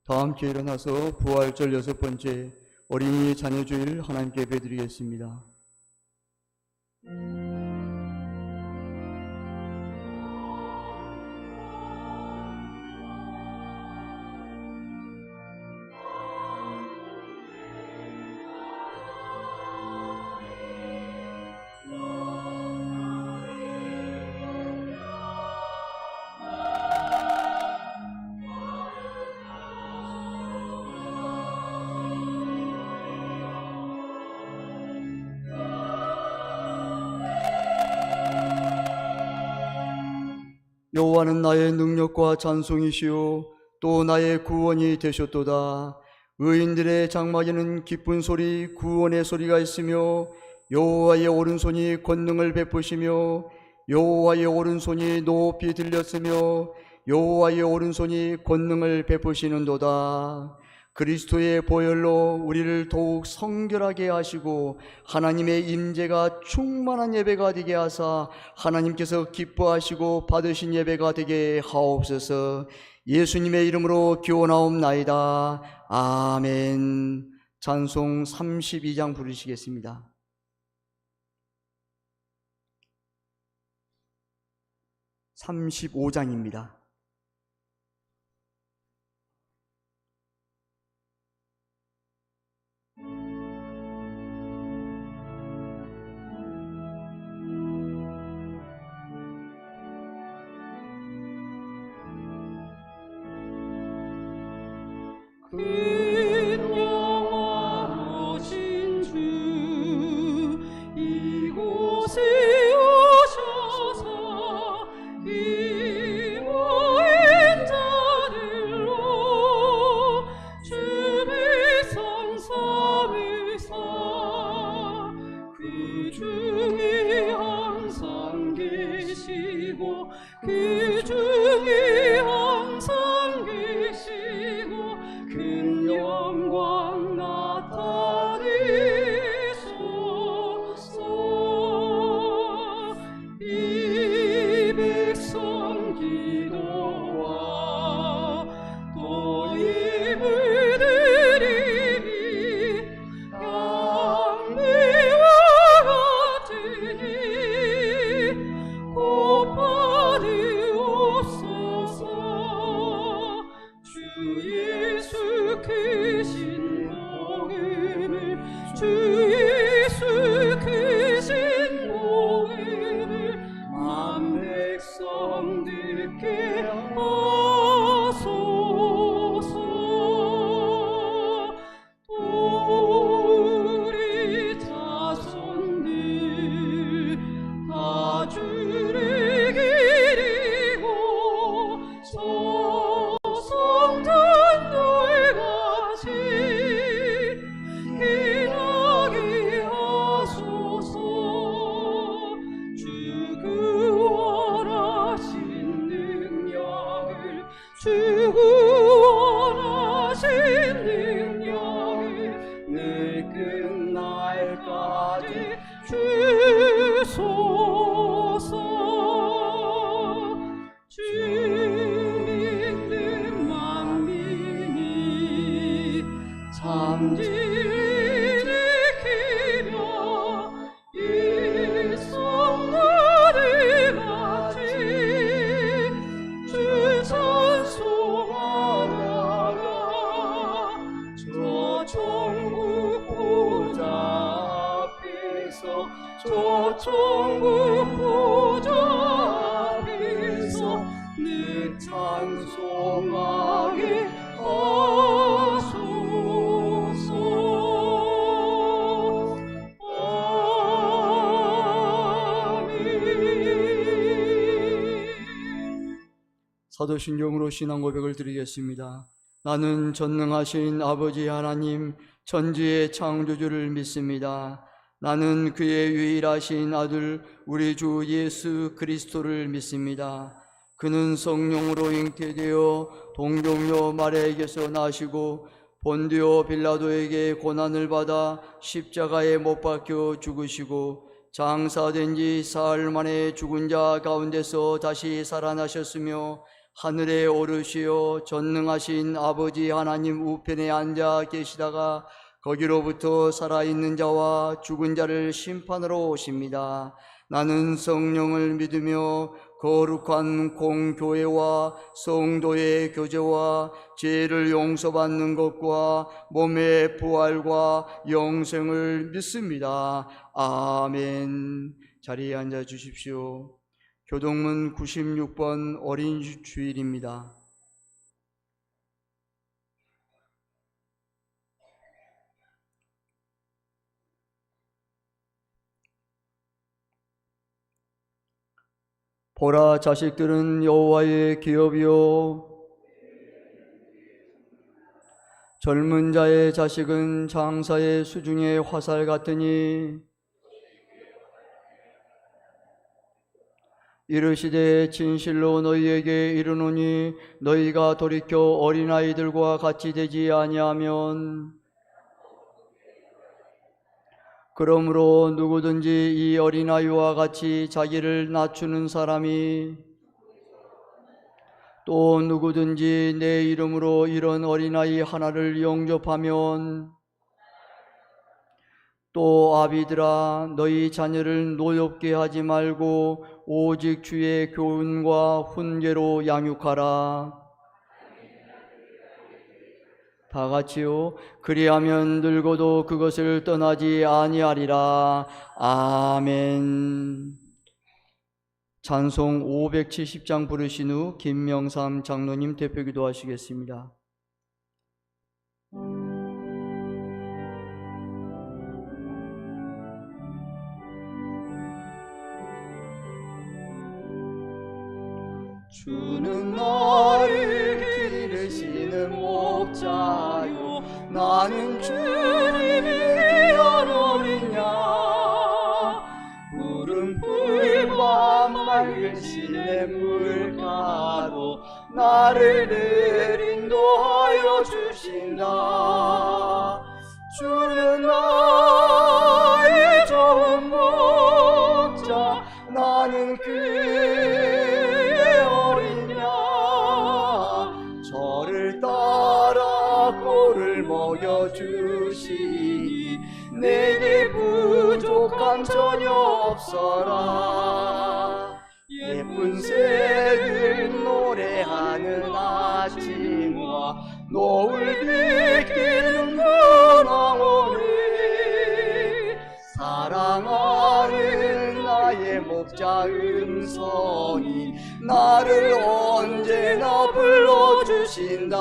다 함께 일어나서 부활절 6번째 어린이 자녀주일 하나님께 예배드리겠습니다. 여호와는 나의 능력과 찬송이시요 또 나의 구원이 되셨도다. 의인들의 장막에는 기쁜 소리 구원의 소리가 있으며 여호와의 오른손이 권능을 베푸시며 여호와의 오른손이 높이 들렸으며 여호와의 오른손이 권능을 베푸시는도다. 그리스도의 보혈로 우리를 더욱 성결하게 하시고 하나님의 임재가 충만한 예배가 되게 하사 하나님께서 기뻐하시고 받으신 예배가 되게 하옵소서. 예수님의 이름으로 기원하옵나이다. 아멘. 찬송 32장 부르시겠습니다. (35장입니다) 큰 영화 오신 주 이곳에 오셔서 이 모인 자들로 주 백성 삼으사 그 중에 항상 계시고 그 중에 항상 계시고 큰 영광 나타내소서. 이 백성 기도와 또 예물 드림이 양매와 같으니 곧 받으옵소서. 주 예수 크신 복음을 주 예수 크신 복음을 만 백성 듣게 하소서. 또 우리 자손들 다 주를 기리고 성전돌같이 일하게 하소서. 주 구원하신 능력을 주 구원하신 능력을 늘 끝날까지 주소서. 주 믿는 만민이 참 진리 지키며 일성가들 같이 주 찬송하다가 저 천국 보좌 앞에서 저 천국 보좌 앞에서 늘 찬송하게 하소서. 아멘. 사도신경으로 신앙 고백을 드리겠습니다. 나는 전능하신 아버지 하나님 천지의 창조주를 믿습니다. 나는 그의 유일하신 아들 우리 주 예수 그리스도를 믿습니다. 그는 성령으로 잉태되어 동정녀 마리아에게서 나시고 본디오 빌라도에게 고난을 받아 십자가에 못 박혀 죽으시고 장사된 지 사흘 만에 죽은 자 가운데서 다시 살아나셨으며 하늘에 오르시어 전능하신 아버지 하나님 우편에 앉아 계시다가 거기로부터 살아있는 자와 죽은 자를 심판하러 오십니다. 나는 성령을 믿으며 거룩한 공교회와 성도의 교제와 죄를 용서받는 것과 몸의 부활과 영생을 믿습니다. 아멘. 자리에 앉아 주십시오. 교동문 96번 어린 주일입니다. 보라, 자식들은 여호와의 기업이요 젊은 자의 자식은 장사의 수중의 화살 같으니 이르시되 진실로 너희에게 이르노니 너희가 돌이켜 어린아이들과 같이 되지 아니하면 그러므로 누구든지 이 어린아이와 같이 자기를 낮추는 사람이 또 누구든지 내 이름으로 이런 어린아이 하나를 영접하면 또 아비들아 너희 자녀를 노엽게 하지 말고 오직 주의 교훈과 훈계로 양육하라. 다 같이요. 그리하면 늙어도 그것을 떠나지 아니하리라. 아멘. 찬송 570장 부르신 후 김명삼 장로님 대표기도 하시겠습니다. 주는 나를 기르시는 목자요 나는 주님이 귀한 어린 양 푸른 풀과 맑은 시냇물가로 나를 늘 인도하여 주신다. 주는 나의 좋은 목자 나는 그의 어린 양 저를 따라 꼴을 먹여주시니 내게 부족함 전혀 없어라. 예쁜 새들 노래하는 아침과 노을 비키는 근황오리 사랑하는 나의 목자 음성이 나를 언제나 불러주신다.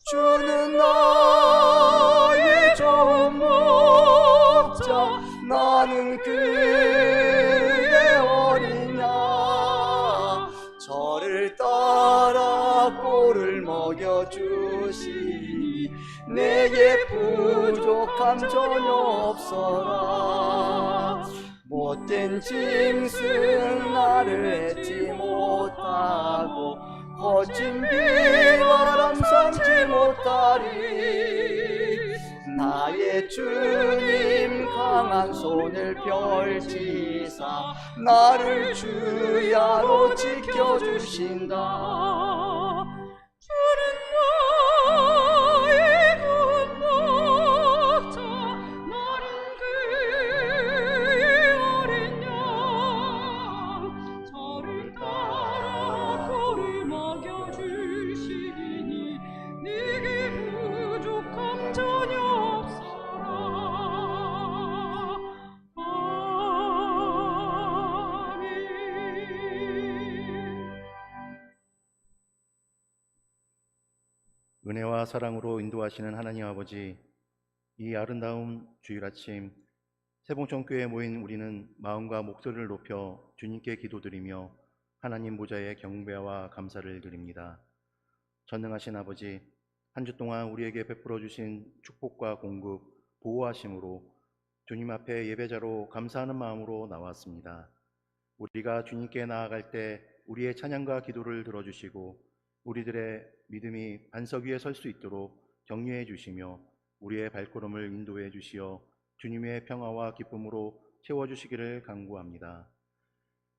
주는 나의 좋은 목자 나는 그의 어린 양 저를 따라 꼴을 먹여주시니 내게 부족함 전혀 없어라. 못된 짐승 나를 해치 못하고 거친 비바람 삼지 못하리. 나의 주님 강한 손을 펼치사 나를 주야로 지켜주신다. 주는 나의 구원 목자 나는 그의 어린 양 저를 따라 꼴을 먹여주시니 네게 부족함 전혀 없어라. 아멘. 은혜와 사랑으로 인도하시는 하나님 아버지, 이 아름다운 주일 아침 세봉천교회에 모인 우리는 마음과 목소리를 높여 주님께 기도드리며 하나님 보좌에 경배와 감사를 드립니다. 전능하신 아버지, 한 주 동안 우리에게 베풀어 주신 축복과 공급, 보호하심으로 주님 앞에 예배자로 감사하는 마음으로 나왔습니다. 우리가 주님께 나아갈 때 우리의 찬양과 기도를 들어주시고 우리들의 믿음이 반석 위에 설 수 있도록 격려해 주시며 우리의 발걸음을 인도해 주시어 주님의 평화와 기쁨으로 채워주시기를 간구합니다.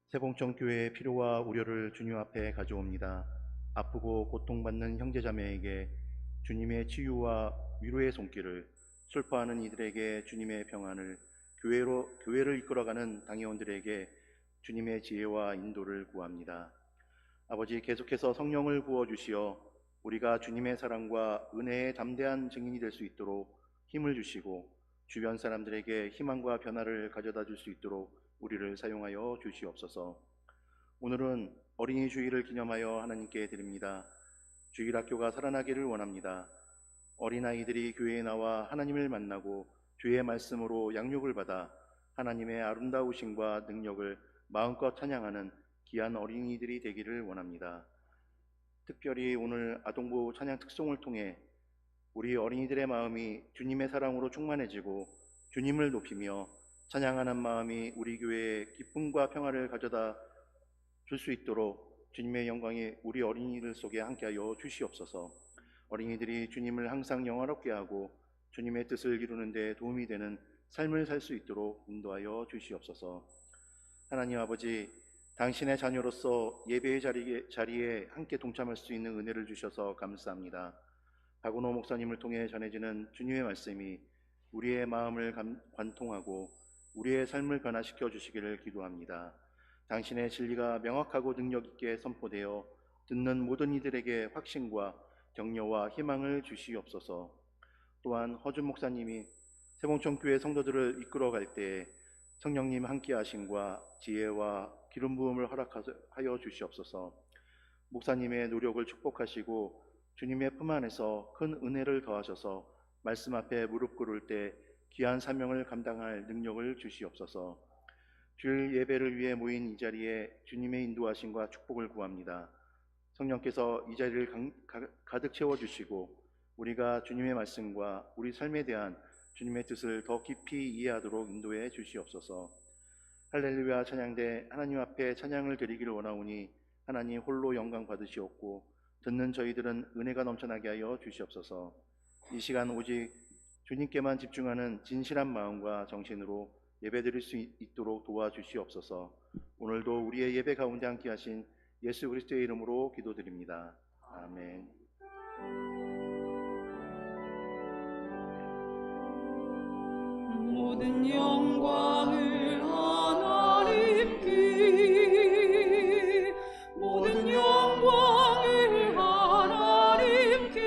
세봉청 교회의 필요와 우려를 주님 앞에 가져옵니다. 아프고 고통받는 형제자매에게 주님의 치유와 위로의 손길을, 슬퍼하는 이들에게 주님의 평안을, 교회를 이끌어가는 당회원들에게 주님의 지혜와 인도를 구합니다. 아버지, 계속해서 성령을 부어주시어 우리가 주님의 사랑과 은혜의 담대한 증인이 될 수 있도록 힘을 주시고 주변 사람들에게 희망과 변화를 가져다 줄 수 있도록 우리를 사용하여 주시옵소서. 오늘은 어린이 주일을 기념하여 하나님께 드립니다. 주일학교가 살아나기를 원합니다. 어린아이들이 교회에 나와 하나님을 만나고 주의 말씀으로 양육을 받아 하나님의 아름다우심과 능력을 마음껏 찬양하는 귀한 어린이들이 되기를 원합니다. 특별히 오늘 아동부 찬양 특송을 통해 우리 어린이들의 마음이 주님의 사랑으로 충만해지고 주님을 높이며 찬양하는 마음이 우리 교회에 기쁨과 평화를 가져다 줄 수 있도록 주님의 영광이 우리 어린이들 속에 함께하여 주시옵소서. 어린이들이 주님을 항상 영화롭게 하고 주님의 뜻을 이루는 데 도움이 되는 삶을 살 수 있도록 인도하여 주시옵소서. 하나님 아버지, 당신의 자녀로서 예배의 자리에 함께 동참할 수 있는 은혜를 주셔서 감사합니다. 박은호 목사님을 통해 전해지는 주님의 말씀이 우리의 마음을 관통하고 우리의 삶을 변화시켜 주시기를 기도합니다. 당신의 진리가 명확하고 능력 있게 선포되어 듣는 모든 이들에게 확신과 격려와 희망을 주시옵소서. 또한 허준 목사님이 세봉청 교회 성도들을 이끌어갈 때에 성령님 함께 하심과 지혜와 기름 부음을 허락하여 주시옵소서. 목사님의 노력을 축복하시고 주님의 품 안에서 큰 은혜를 더하셔서 말씀 앞에 무릎 꿇을 때 귀한 사명을 감당할 능력을 주시옵소서. 주일 예배를 위해 모인 이 자리에 주님의 인도하심과 축복을 구합니다. 성령께서 이 자리를 가득 채워주시고 우리가 주님의 말씀과 우리 삶에 대한 주님의 뜻을 더 깊이 이해하도록 인도해 주시옵소서. 할렐루야 찬양대 하나님 앞에 찬양을 드리기를 원하오니 하나님 홀로 영광 받으시옵고 듣는 저희들은 은혜가 넘쳐나게 하여 주시옵소서. 이 시간 오직 주님께만 집중하는 진실한 마음과 정신으로 예배드릴 수 있도록 도와주시옵소서. 오늘도 우리의 예배 가운데 함께 하신 예수 그리스도의 이름으로 기도드립니다. 아멘. 모든 영광을 하나님께, 모든 영광을 하나님께,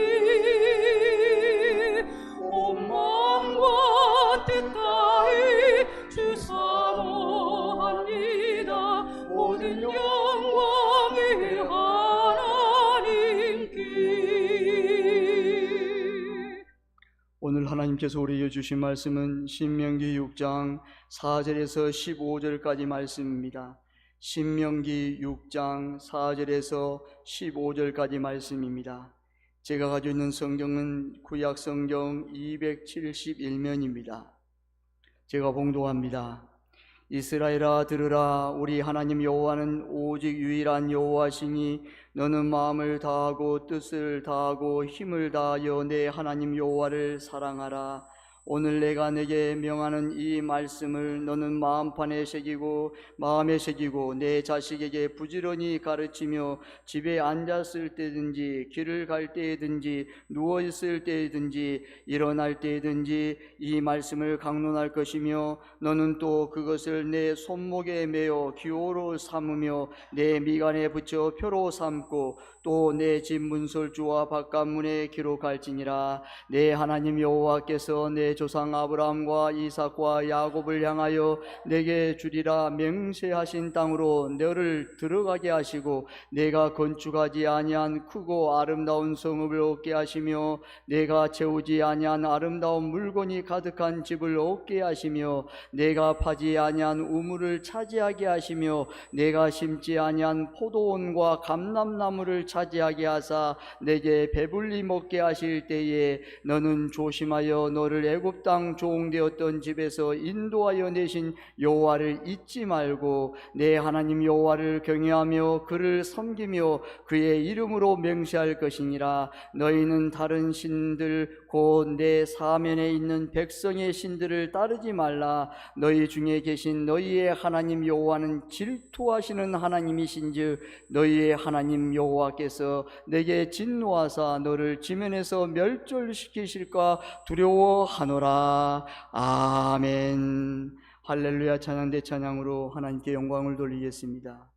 온 마음과 뜻 다해 주 사모합니다. 모든 영광을 하나님께. 오늘 하나님께서 우리에게 주신 말씀은 신명기 6장 4절에서 15절까지 말씀입니다. 신명기 6장 4절에서 15절까지 말씀입니다. 제가 가지고 있는 성경은 구약 성경 271면입니다. 제가 봉독합니다. 이스라엘아 들으라. 우리 하나님 여호와는 오직 유일한 여호와시니 너는 마음을 다하고 뜻을 다하고 힘을 다하여 내 하나님 여호와를 사랑하라. 오늘 내가 내게 명하는 이 말씀을 너는 마음판에 새기고 마음에 새기고 내 자식에게 부지런히 가르치며 집에 앉았을 때든지 길을 갈 때든지 누워 있을 때든지 일어날 때든지 이 말씀을 강론할 것이며 너는 또 그것을 내 손목에 매어 기호로 삼으며 내 미간에 붙여 표로 삼고 또 내 집 문설주와 바깥문에 기록할지니라. 내 하나님 여호와께서 내 조상 아브라함과 이삭과 야곱을 향하여 내게 주리라 맹세하신 땅으로 너를 들어가게 하시고 내가 건축하지 아니한 크고 아름다운 성읍을 얻게 하시며 내가 채우지 아니한 아름다운 물건이 가득한 집을 얻게 하시며 내가 파지 아니한 우물을 차지하게 하시며 내가 심지 아니한 포도원과 감람나무를 차지하게 하사 내게 배불리 먹게 하실 때에 너는 조심하여 너를 애굽 땅 종되었던 집에서 인도하여 내신 여호와를 잊지 말고 내 하나님 여호와를 경외하며 그를 섬기며 그의 이름으로 맹세할 것이니라. 너희는 다른 신들 곧 내 사면에 있는 백성의 신들을 따르지 말라. 너희 중에 계신 너희의 하나님 여호와는 질투하시는 하나님이신즉 너희의 하나님 여호와께서 내게 진노하사 너를 지면에서 멸절시키실까 두려워하노라. 아멘. 할렐루야. 찬양 대찬양으로 하나님께 영광을 돌리겠습니다.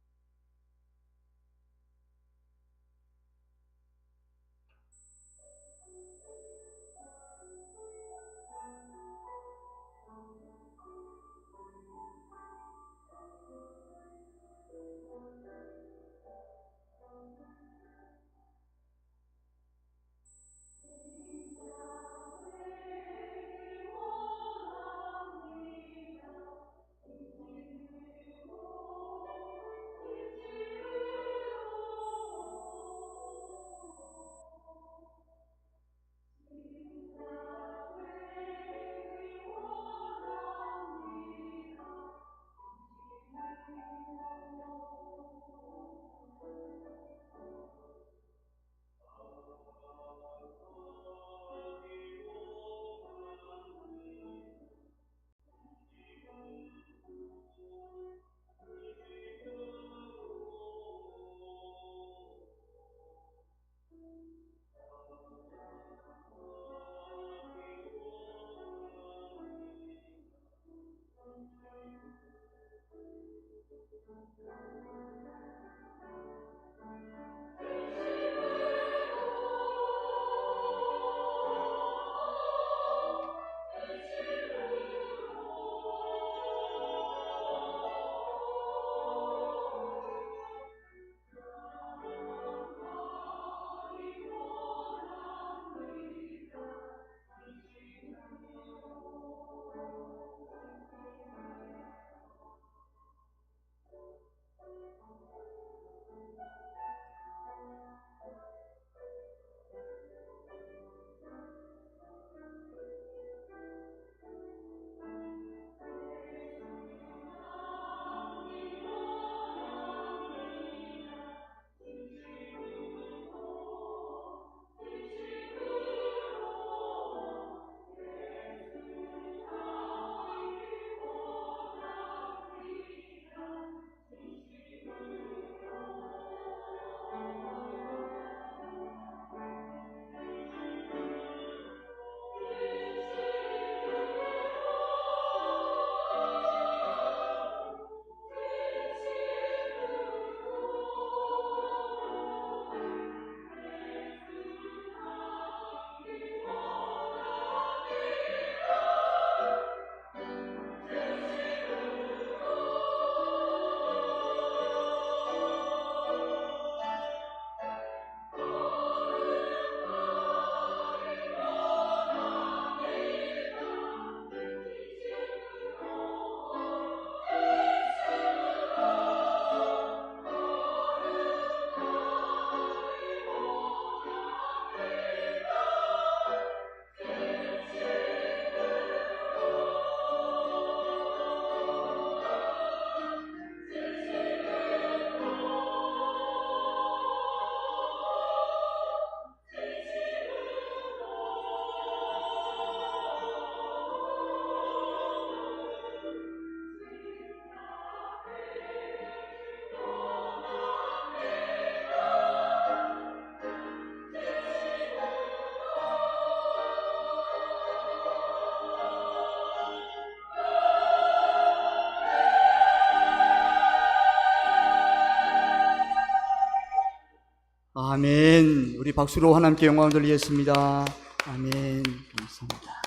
아멘. 우리 박수로 하나님께 영광을 돌리겠습니다. 아멘. 감사합니다.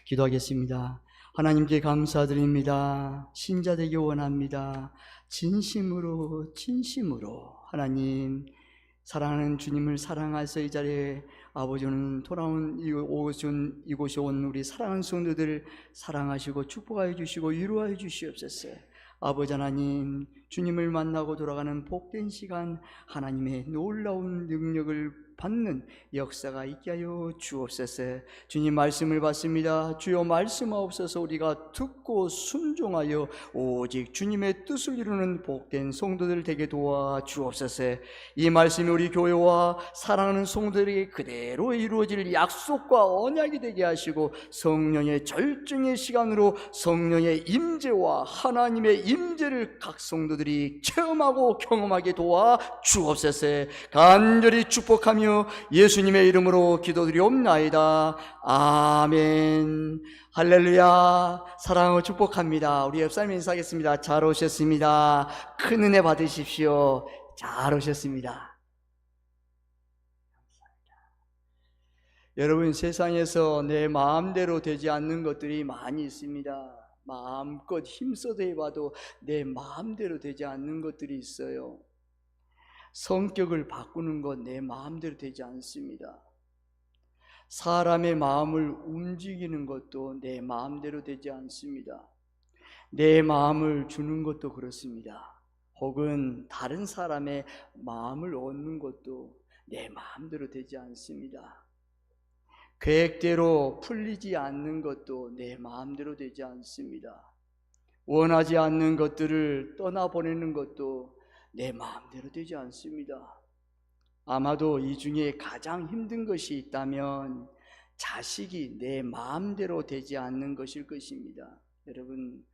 기도하겠습니다. 하나님께 감사드립니다. 신자 되기 원합니다. 진심으로 하나님 사랑하는 주님을 사랑하셔서 이 자리에 아버지는 돌아온 이곳에 온 우리 사랑하는 성도들을 사랑하시고 축복하여 주시고 위로하여 주시옵소서. 아버지 하나님, 주님을 만나고 돌아가는 복된 시간, 하나님의 놀라운 능력을 받는 역사가 있게 하여 주옵소서. 주님 말씀을 받습니다. 주여 말씀하옵소서. 우리가 듣고 순종하여 오직 주님의 뜻을 이루는 복된 성도들 되게 도와 주옵소서. 이 말씀이 우리 교회와 사랑하는 성도들에게 그대로 이루어질 약속과 언약이 되게 하시고, 성령의 절정의 시간으로 성령의 임재와 하나님의 임재를 각 성도들이 체험하고 경험하게 도와 주옵소서. 간절히 축복하며 예수님의 이름으로 기도드리옵나이다. 아멘. 할렐루야. 사랑하고 축복합니다. 우리 옆사람 인사하겠습니다. 잘 오셨습니다. 큰 은혜 받으십시오. 잘 오셨습니다. 여러분, 세상에서 내 마음대로 되지 않는 것들이 많이 있습니다. 마음껏 힘써도 해봐도 내 마음대로 되지 않는 것들이 있어요. 성격을 바꾸는 건 내 마음대로 되지 않습니다. 사람의 마음을 움직이는 것도 내 마음대로 되지 않습니다. 내 마음을 주는 것도 그렇습니다. 혹은 다른 사람의 마음을 얻는 것도 내 마음대로 되지 않습니다. 계획대로 풀리지 않는 것도 내 마음대로 되지 않습니다. 원하지 않는 것들을 떠나보내는 것도 내 마음대로 되지 않습니다. 아마도 이 중에 가장 힘든 것이 있다면 자식이 내 마음대로 되지 않는 것일 것입니다. 여러분,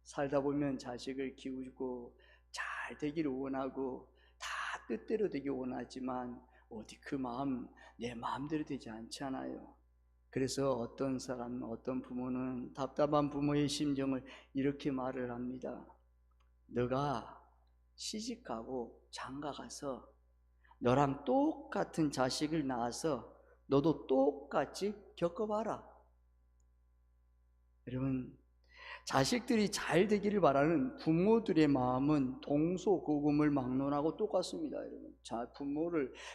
살다 보면 자식을 키우고 잘 되기를 원하고 다 뜻대로 되기 원하지만 어디 그 마음 내 마음대로 되지 않잖아요. 그래서 어떤 사람, 어떤 부모는 답답한 부모의 심정을 이렇게 말을 합니다. 너가 시집가고 장가가서 너랑 똑같은 자식을 낳아서 너도 똑같이 겪어봐라. 여러분, 자식들이 잘 되기를 바라는 부모들의 마음은 동서고금을 막론하고 똑같습니다. 여러분,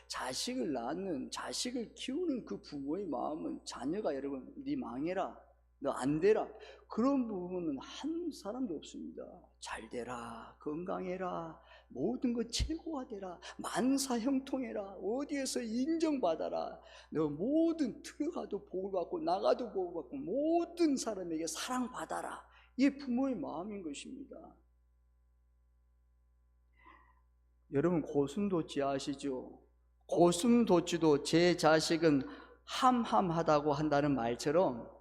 자식을 낳는, 자식을 키우는 그 부모의 마음은 자녀가 여러분 네 망해라, 너 안 되라, 그런 부분은 한 사람도 없습니다. 잘 되라, 건강해라, 모든 것 최고화되라, 만사 형통해라, 어디에서 인정받아라, 너 모든 들어가도 복을 받고 나가도 복을 받고 모든 사람에게 사랑받아라. 이게 부모의 마음인 것입니다. 여러분, 고슴도치 아시죠? 고슴도치도 제 자식은 함함하다고 한다는 말처럼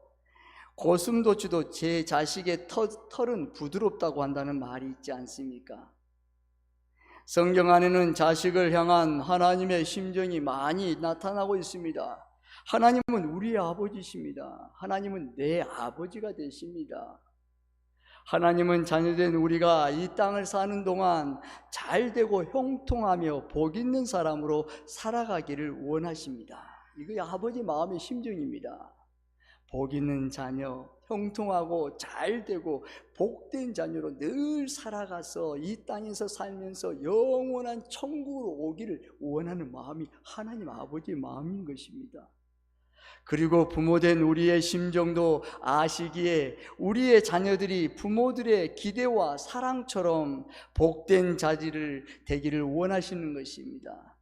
고슴도치도 제 자식의 털은 부드럽다고 한다는 말이 있지 않습니까? 성경 안에는 자식을 향한 하나님의 심정이 많이 나타나고 있습니다. 하나님은 우리의 아버지십니다. 하나님은 내 아버지가 되십니다. 하나님은 자녀된 우리가 이 땅을 사는 동안 잘되고 형통하며 복 있는 사람으로 살아가기를 원하십니다. 이게 아버지 마음의 심정입니다. 복 있는 자녀, 형통하고 잘되고 복된 자녀로 늘 살아가서 이 땅에서 살면서 영원한 천국으로 오기를 원하는 마음이 하나님 아버지의 마음인 것입니다. 그리고 부모된 우리의 심정도 아시기에 우리의 자녀들이 부모들의 기대와 사랑처럼 복된 자질을 되기를 원하시는 것입니다.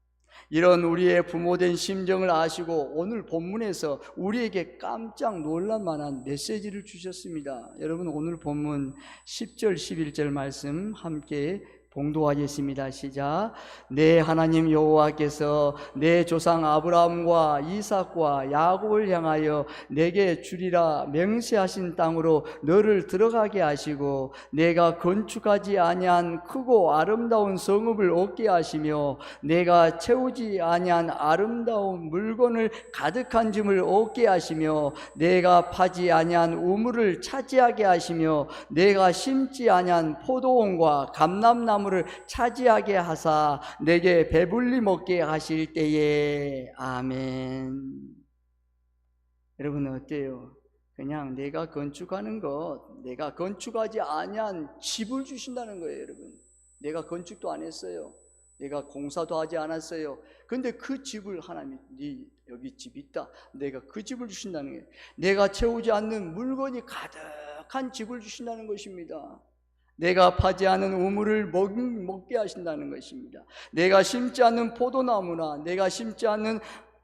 이런 우리의 부모된 심정을 아시고 오늘 본문에서 우리에게 깜짝 놀랄 만한 메시지를 주셨습니다. 여러분, 오늘 본문 10절 11절 말씀 함께 봉독하겠습니다. 시작. 내 하나님 여호와께서 내 조상 아브라함과 이삭과 야곱을 향하여 내게 주리라 맹세하신 땅으로 너를 들어가게 하시고 내가 건축하지 아니한 크고 아름다운 성읍을 얻게 하시며 내가 채우지 아니한 아름다운 물건을 가득한 짐을 얻게 하시며 내가 파지 아니한 우물을 차지하게 하시며 내가 심지 아니한 포도원과 감람나무 를 차지하게 하사 내게 배불리 먹게 하실 때에 아멘. 여러분 어때요? 그냥 내가 건축하는 것, 내가 건축하지 아니한 집을 주신다는 거예요. 여러분, 내가 건축도 안 했어요. 내가 공사도 하지 않았어요. 근데 그 집을 하나님이 네 여기 집 있다, 내가 그 집을 주신다는 거예요. 내가 채우지 않는 물건이 가득한 집을 주신다는 것입니다. 내가 파지 않은 우물을 먹게 하신다는 것입니다. 내가 심지 않는 포도나무나 내가 심지 않는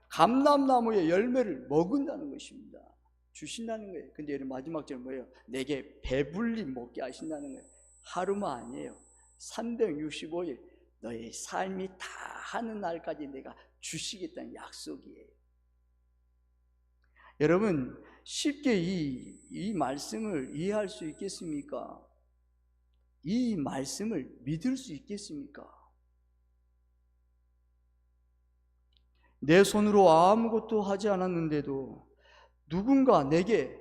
감람나무의 열매를 먹은다는 것입니다. 주신다는 거예요. 근데 여러분 마지막 절 뭐예요? 내게 배불리 먹게 하신다는 거예요. 하루만 아니에요. 365일 너의 삶이 다 하는 날까지 내가 주시겠다는 약속이에요. 여러분 쉽게 이 말씀을 이해할 수 있겠습니까? 이 말씀을 믿을 수 있겠습니까? 내 손으로 아무것도 하지 않았는데도 누군가 내게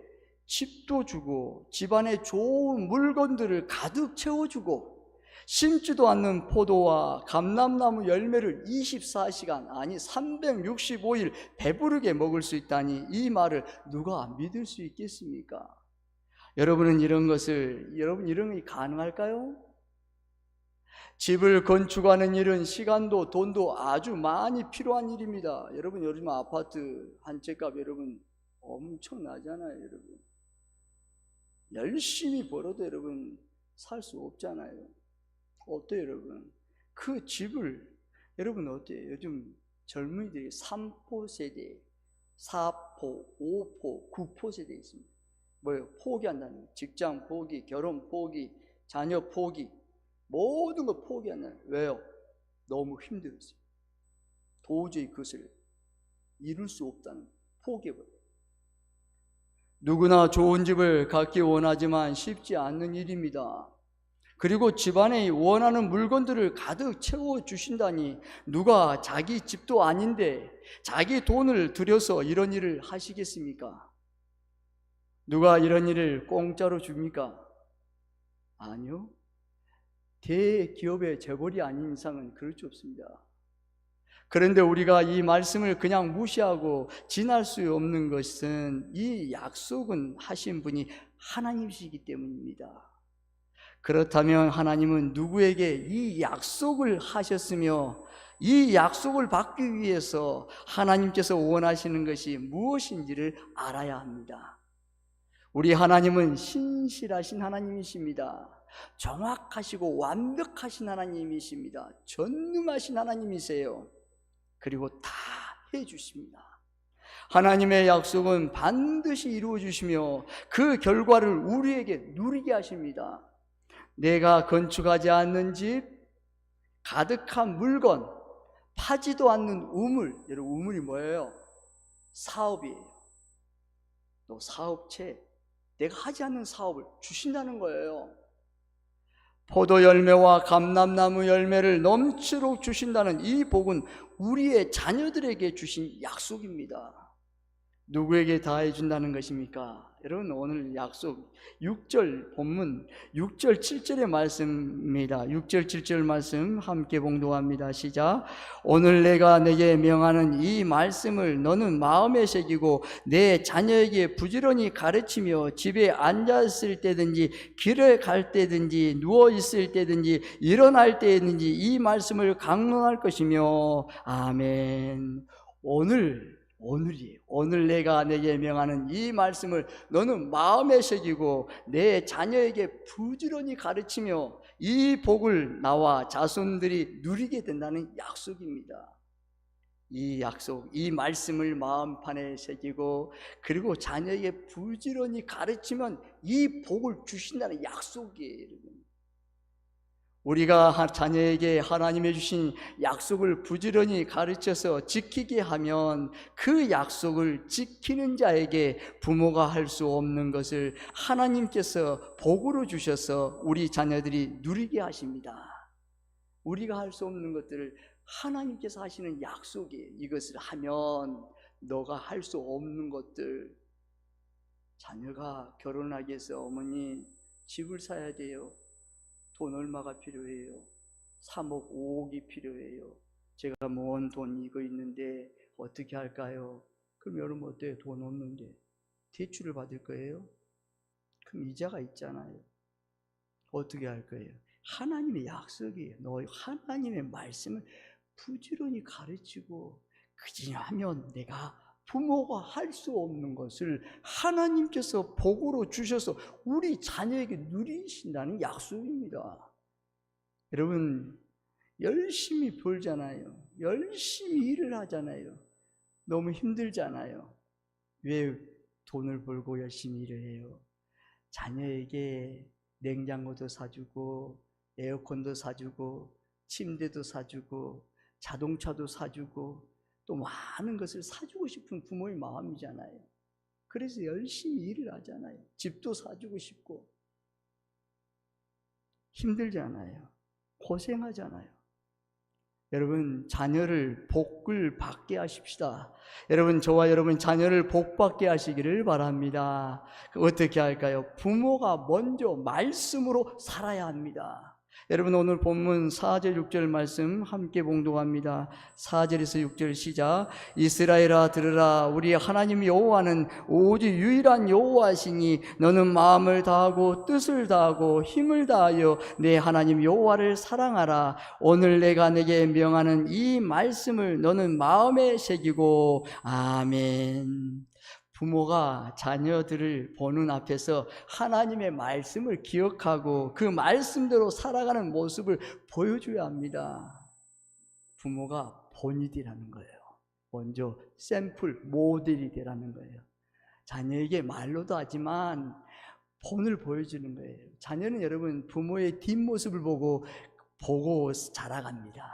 집도 주고 집안에 좋은 물건들을 가득 채워주고 심지도 않는 포도와 감람나무 열매를 24시간 아니 365일 배부르게 먹을 수 있다니 이 말을 누가 믿을 수 있겠습니까? 여러분은 이런 게 가능할까요? 집을 건축하는 일은 시간도 돈도 아주 많이 필요한 일입니다. 여러분 요즘 아파트 한 채 값 여러분 엄청나잖아요. 여러분 열심히 벌어도 여러분 살 수 없잖아요. 어때요 여러분? 그 집을 여러분 어때요? 요즘 젊은이들이 3포 세대, 4포, 5포, 9포 세대 있습니다. 뭐예요? 포기한다는 거예요. 직장 포기, 결혼 포기, 자녀 포기, 모든 걸 포기한다는 거예요. 왜요? 너무 힘들었어요. 도저히 그것을 이룰 수 없다는 거예요. 포기해버려요. 누구나 좋은 집을 갖기 원하지만 쉽지 않는 일입니다. 그리고 집안에 원하는 물건들을 가득 채워주신다니 누가 자기 집도 아닌데 자기 돈을 들여서 이런 일을 하시겠습니까? 누가 이런 일을 공짜로 줍니까? 아니요. 대기업의 재벌이 아닌 이상은 그럴 수 없습니다. 그런데 우리가 이 말씀을 그냥 무시하고 지날 수 없는 것은 이 약속은 하신 분이 하나님이시기 때문입니다. 그렇다면 하나님은 누구에게 이 약속을 하셨으며 이 약속을 받기 위해서 하나님께서 원하시는 것이 무엇인지를 알아야 합니다. 우리 하나님은 신실하신 하나님이십니다. 정확하시고 완벽하신 하나님이십니다. 전능하신 하나님이세요. 그리고 다 해주십니다. 하나님의 약속은 반드시 이루어 주시며 그 결과를 우리에게 누리게 하십니다. 내가 건축하지 않는 집, 가득한 물건, 파지도 않는 우물. 여러분 우물이 뭐예요? 사업이에요. 또 사업체, 내가 하지 않는 사업을 주신다는 거예요. 포도 열매와 감람나무 열매를 넘치도록 주신다는 이 복은 우리의 자녀들에게 주신 약속입니다. 누구에게 다 해준다는 것입니까? 여러분 오늘 약속 6절 본문 6절 7절의 말씀입니다. 6절 7절 말씀 함께 봉독합니다. 시작. 오늘 내가 내게 명하는 이 말씀을 너는 마음에 새기고 내 자녀에게 부지런히 가르치며 집에 앉았을 때든지 길을 갈 때든지 누워 있을 때든지 일어날 때든지 이 말씀을 강론할 것이며 아멘. 오늘이에요. 오늘 내가 내게 명하는 이 말씀을 너는 마음에 새기고 내 자녀에게 부지런히 가르치며 이 복을 나와 자손들이 누리게 된다는 약속입니다. 이 약속, 이 말씀을 마음판에 새기고 그리고 자녀에게 부지런히 가르치면 이 복을 주신다는 약속이에요. 우리가 자녀에게 하나님의 주신 약속을 부지런히 가르쳐서 지키게 하면 그 약속을 지키는 자에게 부모가 할 수 없는 것을 하나님께서 복으로 주셔서 우리 자녀들이 누리게 하십니다. 우리가 할 수 없는 것들을 하나님께서 하시는 약속이에요. 이것을 하면 너가 할 수 없는 것들. 자녀가 결혼하기 위해서 어머니 집을 사야 돼요. 돈 얼마가 필요해요? 3억 5억이 필요해요. 제가 모은 돈 이거 있는데 어떻게 할까요? 그럼 여러분 어때요? 돈 없는데 대출을 받을 거예요? 그럼 이자가 있잖아요. 어떻게 할 거예요? 하나님의 약속이에요. 너 하나님의 말씀을 부지런히 가르치고 그지하면 내가 부모가 할 수 없는 것을 하나님께서 복으로 주셔서 우리 자녀에게 누리신다는 약속입니다. 여러분, 열심히 벌잖아요. 열심히 일을 하잖아요. 너무 힘들잖아요. 왜 돈을 벌고 열심히 일을 해요? 자녀에게 냉장고도 사주고 에어컨도 사주고 침대도 사주고 자동차도 사주고 또 많은 것을 사주고 싶은 부모의 마음이잖아요. 그래서 열심히 일을 하잖아요. 집도 사주고 싶고. 힘들잖아요. 고생하잖아요. 여러분, 자녀를 복을 받게 하십시다. 여러분, 저와 여러분 자녀를 복 받게 하시기를 바랍니다. 어떻게 할까요? 부모가 먼저 말씀으로 살아야 합니다. 여러분, 오늘 본문 4절 6절 말씀 함께 봉독합니다. 4절에서 6절 시작. 이스라엘아 들으라, 우리 하나님 여호와는 오직 유일한 여호와시니 너는 마음을 다하고 뜻을 다하고 힘을 다하여 내 하나님 여호와를 사랑하라. 오늘 내가 내게 명하는 이 말씀을 너는 마음에 새기고. 아멘. 부모가 자녀들을 보는 앞에서 하나님의 말씀을 기억하고 그 말씀대로 살아가는 모습을 보여줘야 합니다. 부모가 본이 되라는 거예요. 먼저 샘플, 모델이 되라는 거예요. 자녀에게 말로도 하지만 본을 보여주는 거예요. 자녀는 여러분 부모의 뒷모습을 보고 자라갑니다.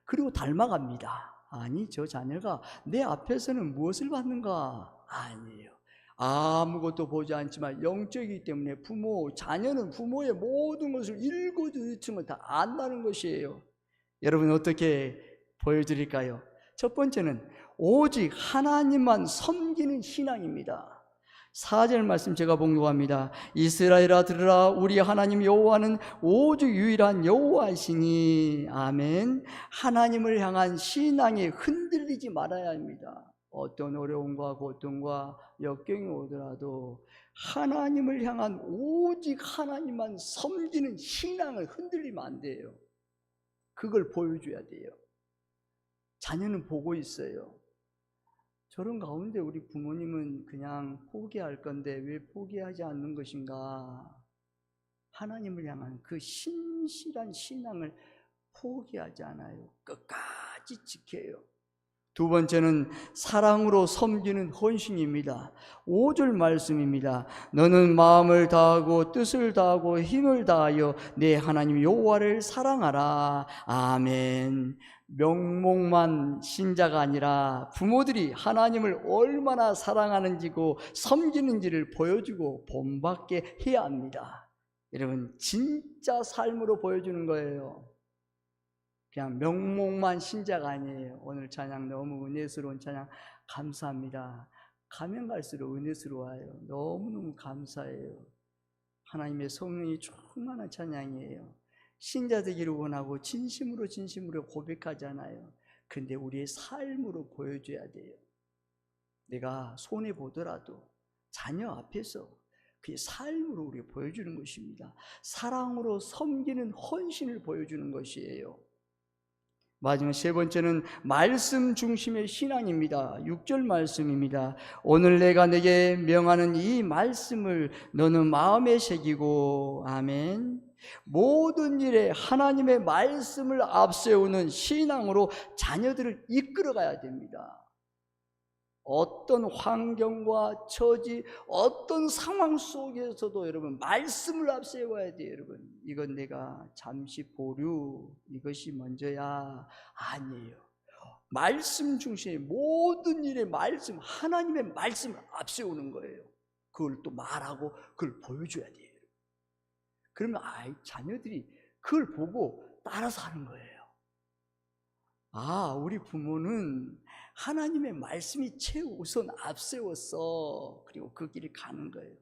그리고 닮아갑니다. 아니, 저 자녀가 내 앞에서는 무엇을 받는가? 아니에요. 아무것도 보지 않지만 영적이기 때문에 자녀는 부모의 모든 것을 읽어주면 다 안다는 것이에요. 여러분, 어떻게 보여드릴까요? 첫 번째는 오직 하나님만 섬기는 신앙입니다. 4절 말씀 제가 봉독합니다. 이스라엘아 들으라, 우리 하나님 여호와는 오직 유일한 여호와시니. 아멘. 하나님을 향한 신앙이 흔들리지 말아야 합니다. 어떤 어려움과 고통과 역경이 오더라도 하나님을 향한 오직 하나님만 섬기는 신앙을 흔들리면 안 돼요. 그걸 보여줘야 돼요. 자녀는 보고 있어요. 저런 가운데 우리 부모님은 그냥 포기할 건데 왜 포기하지 않는 것인가? 하나님을 향한 그 신실한 신앙을 포기하지 않아요. 끝까지 지켜요. 두 번째는 사랑으로 섬기는 헌신입니다. 5절 말씀입니다. 너는 마음을 다하고 뜻을 다하고 힘을 다하여 내 하나님 여호와를 사랑하라. 아멘. 명목만 신자가 아니라 부모들이 하나님을 얼마나 사랑하는지고 섬기는지를 보여주고 본받게 해야 합니다. 여러분, 진짜 삶으로 보여주는 거예요. 그냥 명목만 신자가 아니에요. 오늘 찬양 너무 은혜스러운 찬양 감사합니다. 가면 갈수록 은혜스러워요. 너무너무 감사해요. 하나님의 성령이 충만한 찬양이에요. 신자 되기를 원하고 진심으로 고백하잖아요. 그런데 우리의 삶으로 보여줘야 돼요. 내가 손해보더라도 자녀 앞에서 그의 삶으로 우리가 보여주는 것입니다. 사랑으로 섬기는 헌신을 보여주는 것이에요. 마지막 세 번째는 말씀 중심의 신앙입니다. 6절 말씀입니다. 오늘 내가 내게 명하는 이 말씀을 너는 마음에 새기고. 아멘. 모든 일에 하나님의 말씀을 앞세우는 신앙으로 자녀들을 이끌어가야 됩니다. 어떤 환경과 처지, 어떤 상황 속에서도 여러분 말씀을 앞세워야 돼요. 여러분, 이건 내가 잠시 보류, 이것이 먼저야. 아니에요. 말씀 중심의 모든 일에 말씀, 하나님의 말씀을 앞세우는 거예요. 그걸 또 말하고 그걸 보여줘야 돼요. 그러면 자녀들이 그걸 보고 따라서 하는 거예요. 우리 부모는 하나님의 말씀이 최우선 앞세웠어. 그리고 그 길을 가는 거예요.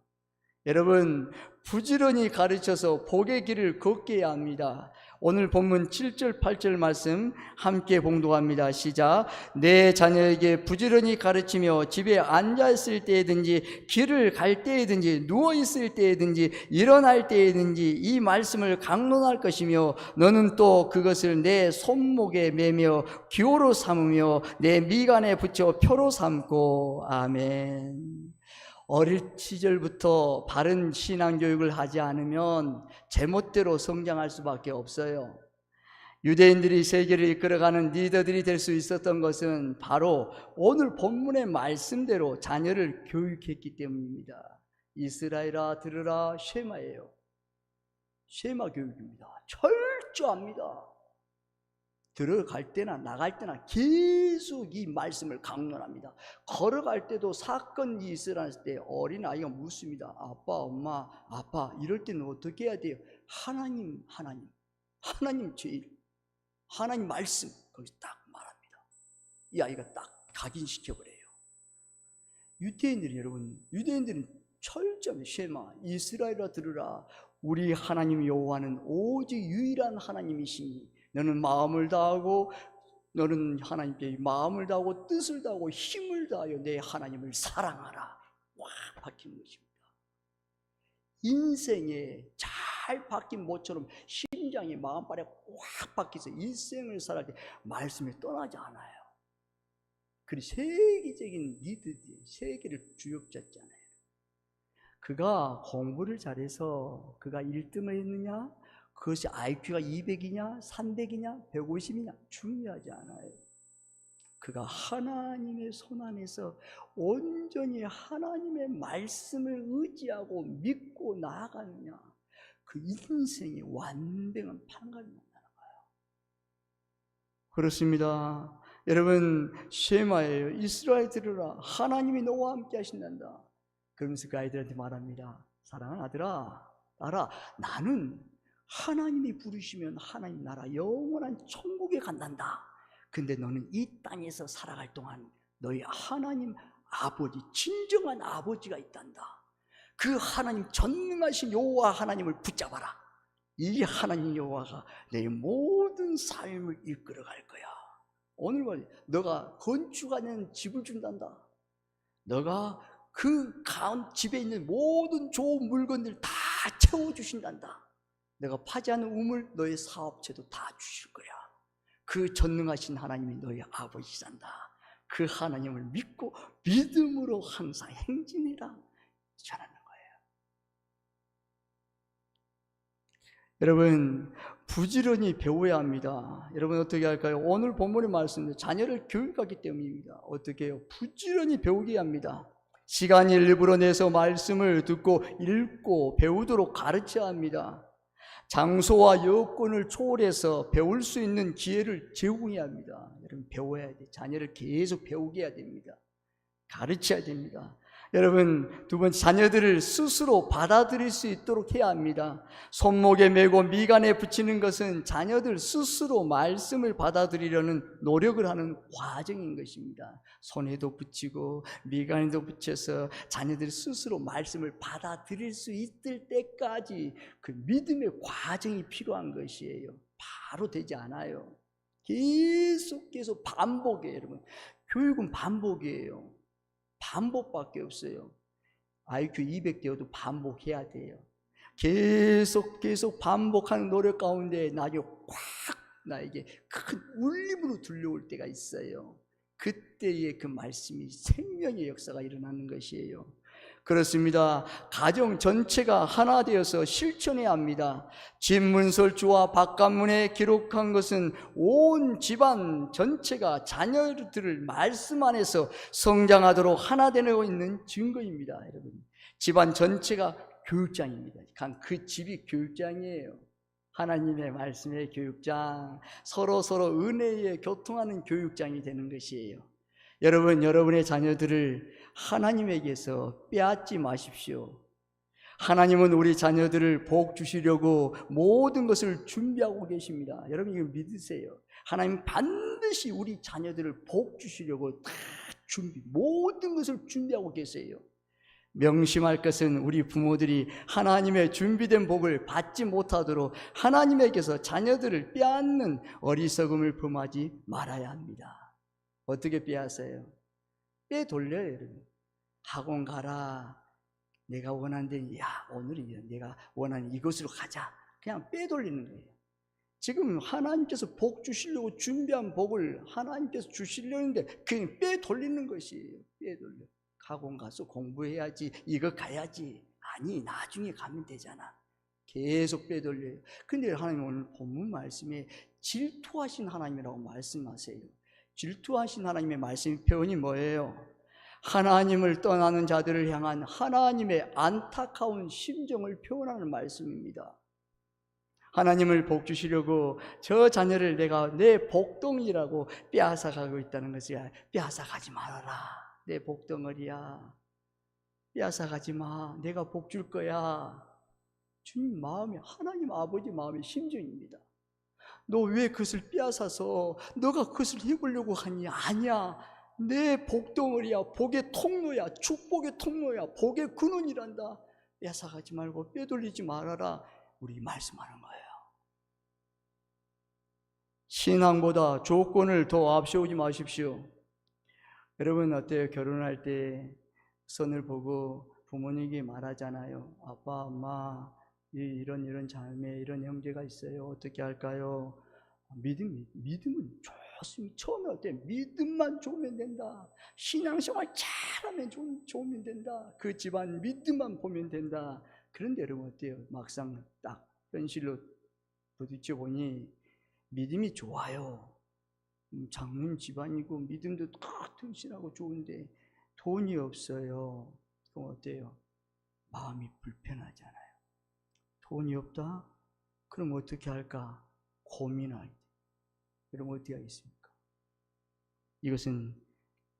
여러분, 부지런히 가르쳐서 복의 길을 걷게 해야 합니다. 오늘 본문 7절 8절 말씀 함께 봉독합니다. 시작. 내 자녀에게 부지런히 가르치며 집에 앉아있을 때에든지 길을 갈 때에든지 누워있을 때에든지 일어날 때에든지 이 말씀을 강론할 것이며 너는 또 그것을 내 손목에 매며 기호로 삼으며 내 미간에 붙여 표로 삼고. 아멘. 어릴 시절부터 바른 신앙교육을 하지 않으면 제멋대로 성장할 수밖에 없어요. 유대인들이 세계를 이끌어가는 리더들이 될 수 있었던 것은 바로 오늘 본문의 말씀대로 자녀를 교육했기 때문입니다. 이스라엘아 들으라 쉐마예요. 쉐마 교육입니다. 철저합니다. 들어갈 때나 나갈 때나 계속 이 말씀을 강론합니다. 걸어갈 때도 사건이 일어났을 때 어린아이가 묻습니다. 아빠, 엄마, 아빠, 이럴 때는 어떻게 해야 돼요? 하나님 제일, 하나님 말씀, 거기서 딱 말합니다. 이 아이가 딱 각인시켜버려요. 유대인들은 철저히 쉐마, 이스라엘아 들으라. 우리 하나님 여호와는 오직 유일한 하나님이시니 너는 마음을 다하고 너는 하나님께 마음을 다하고 뜻을 다하고 힘을 다하여 내 하나님을 사랑하라. 와, 박힌 것입니다. 인생에 잘 박힌 모처럼 심장이 마음발에 확 박혀서 일생을 살아갈 때 말씀이 떠나지 않아요. 그리 세계적인 리더들이 세계를 주역잡잖아요. 그가 공부를 잘해서 그가 1등을 했느냐, 그것이 IQ가 200이냐 300이냐 150이냐 중요하지 않아요. 그가 하나님의 손 안에서 온전히 하나님의 말씀을 의지하고 믿고 나아가느냐, 그 인생의 완벽한 판가를 만나는 거예요. 그렇습니다. 여러분, 쉐마예요. 이스라엘 들으라. 하나님이 너와 함께 하신단다. 그러면서 그 아이들한테 말합니다. 사랑하는 아들아, 알아, 나는 하나님이 부르시면 하나님 나라 영원한 천국에 간단다. 근데 너는 이 땅에서 살아갈 동안 너희 하나님 아버지, 진정한 아버지가 있단다. 그 하나님 전능하신 여호와 하나님을 붙잡아라. 이 하나님 여호와가 내 모든 삶을 이끌어 갈 거야. 오늘 말, 너가 건축하는 집을 준단다. 너가 그 집에 있는 모든 좋은 물건들 다 채워주신단다. 내가 파지하는 우물, 너의 사업체도 다 주실 거야. 그 전능하신 하나님이 너의 아버지란다. 그 하나님을 믿고 믿음으로 항상 행진해라. 전하는 거예요. 여러분, 부지런히 배워야 합니다. 여러분 어떻게 할까요? 오늘 본문의 말씀은 자녀를 교육하기 때문입니다. 어떻게 해요? 부지런히 배우게 합니다. 시간 일부러 내서 말씀을 듣고 읽고 배우도록 가르쳐야 합니다. 장소와 여건을 초월해서 배울 수 있는 기회를 제공해야 합니다. 여러분 배워야 돼. 자녀를 계속 배우게 해야 됩니다. 가르쳐야 됩니다. 여러분 두 번째, 자녀들을 스스로 받아들일 수 있도록 해야 합니다. 손목에 메고 미간에 붙이는 것은 자녀들 스스로 말씀을 받아들이려는 노력을 하는 과정인 것입니다. 손에도 붙이고 미간에도 붙여서 자녀들이 스스로 말씀을 받아들일 수 있을 때까지 그 믿음의 과정이 필요한 것이에요. 바로 되지 않아요. 계속 반복이에요. 여러분 교육은 반복이에요. 반복밖에 없어요. IQ 200 되어도 반복해야 돼요. 계속 반복하는 노력 가운데 나중에 확 나에게 큰 울림으로 들려올 때가 있어요. 그때의 그 말씀이 생명의 역사가 일어나는 것이에요. 그렇습니다. 가정 전체가 하나 되어서 실천해야 합니다. 집문설주와 바깥문에 기록한 것은 온 집안 전체가 자녀들을 말씀 안에서 성장하도록 하나 되고 있는 증거입니다. 여러분, 집안 전체가 교육장입니다. 그 집이 교육장이에요. 하나님의 말씀의 교육장, 서로 은혜에 교통하는 교육장이 되는 것이에요. 여러분, 여러분의 자녀들을 하나님에게서 빼앗지 마십시오. 하나님은 우리 자녀들을 복 주시려고 모든 것을 준비하고 계십니다. 여러분 이거 믿으세요. 하나님 반드시 우리 자녀들을 복 주시려고 다 모든 것을 준비하고 계세요. 명심할 것은 우리 부모들이 하나님의 준비된 복을 받지 못하도록 하나님에게서 자녀들을 빼앗는 어리석음을 범하지 말아야 합니다. 어떻게 빼앗아요? 빼돌려요, 여러분. 학원 가라. 내가 원하는 데, 오늘이 내가 원하는 이것으로 가자. 그냥 빼돌리는 거예요. 지금 하나님께서 복 주시려고 준비한 복을 하나님께서 주시려는데 그냥 빼돌리는 것이에요. 빼돌려. 학원 가서 공부해야지, 이거 가야지. 아니, 나중에 가면 되잖아. 계속 빼돌려요. 근데 하나님 오늘 본문 말씀에 질투하신 하나님이라고 말씀하세요. 질투하신 하나님의 말씀 표현이 뭐예요? 하나님을 떠나는 자들을 향한 하나님의 안타까운 심정을 표현하는 말씀입니다. 하나님을 복 주시려고 저 자녀를 내가 내 복덩이라고 빼앗아가고 있다는 것이야. 빼앗아가지 말아라. 내 복덩어리야. 빼앗아가지 마. 내가 복 줄 거야. 주님 마음이, 하나님 아버지 마음의 심정입니다. 너 왜 그것을 빼앗아서 너가 그것을 해보려고 하니? 아니야. 내 복덩어리야. 복의 통로야. 축복의 통로야. 복의 근원이란다. 빼앗아가지 말고 빼돌리지 말아라. 우리 말씀하는 거예요. 신앙보다 조건을 더 앞세우지 마십시오. 여러분 어때요? 결혼할 때 선을 보고 부모님에게 말하잖아요. 아빠, 엄마, 이런 자매, 이런 형제가 있어요. 어떻게 할까요? 믿음은 좋습니다. 처음에 어때요? 믿음만 좋으면 된다. 신앙생활 잘하면 좋으면 된다. 그 집안 믿음만 보면 된다. 그런데 여러분 어때요? 막상 딱 현실로 부딪혀 보니 믿음이 좋아요. 장군 집안이고 믿음도 튼실하고 좋은데 돈이 없어요. 그럼 어때요? 마음이 불편하잖아요. 돈이 없다? 그럼 어떻게 할까? 고민하게. 그럼 어떻게 하겠습니까? 이것은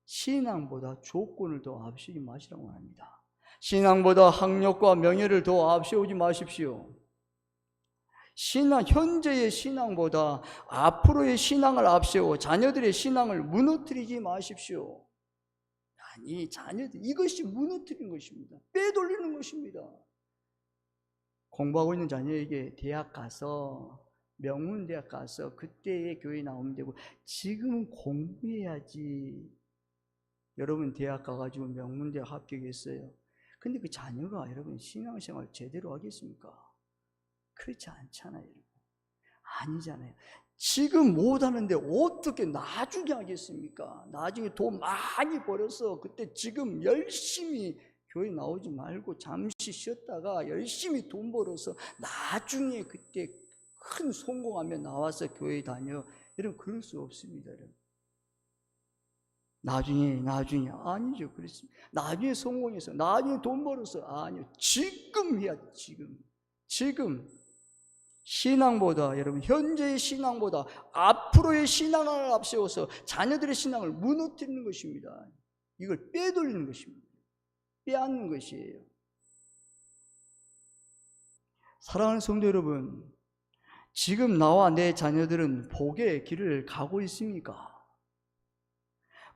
신앙보다 조건을 더 앞세우지 마시라고 합니다. 신앙보다 학력과 명예를 더 앞세우지 마십시오. 현재의 신앙보다 앞으로의 신앙을 앞세워 자녀들의 신앙을 무너뜨리지 마십시오. 아니, 자녀들, 이것이 무너뜨리는 것입니다. 빼돌리는 것입니다. 공부하고 있는 자녀에게 대학 가서, 명문대학 가서 그때의 교회 나오면 되고, 지금은 공부해야지. 여러분 대학 가가지고 명문대학 합격했어요. 근데 그 자녀가 여러분 신앙생활 제대로 하겠습니까? 그렇지 않잖아요. 아니잖아요. 지금 못하는데 어떻게 나중에 하겠습니까? 나중에 돈 많이 벌어서 그때 지금 열심히 교회 나오지 말고 잠시 쉬었다가 열심히 돈 벌어서 나중에 그때 큰 성공하면 나와서 교회 다녀. 여러분 그럴 수 없습니다. 여러분. 나중에 아니죠. 그렇습니다. 나중에 성공해서 나중에 돈 벌어서 아니요. 지금 해야지. 지금 신앙보다 여러분 현재의 신앙보다 앞으로의 신앙을 앞세워서 자녀들의 신앙을 무너뜨리는 것입니다. 이걸 빼돌리는 것입니다. 빼앗는 것이에요. 사랑하는 성도 여러분, 지금 나와 내 자녀들은 복의 길을 가고 있습니까?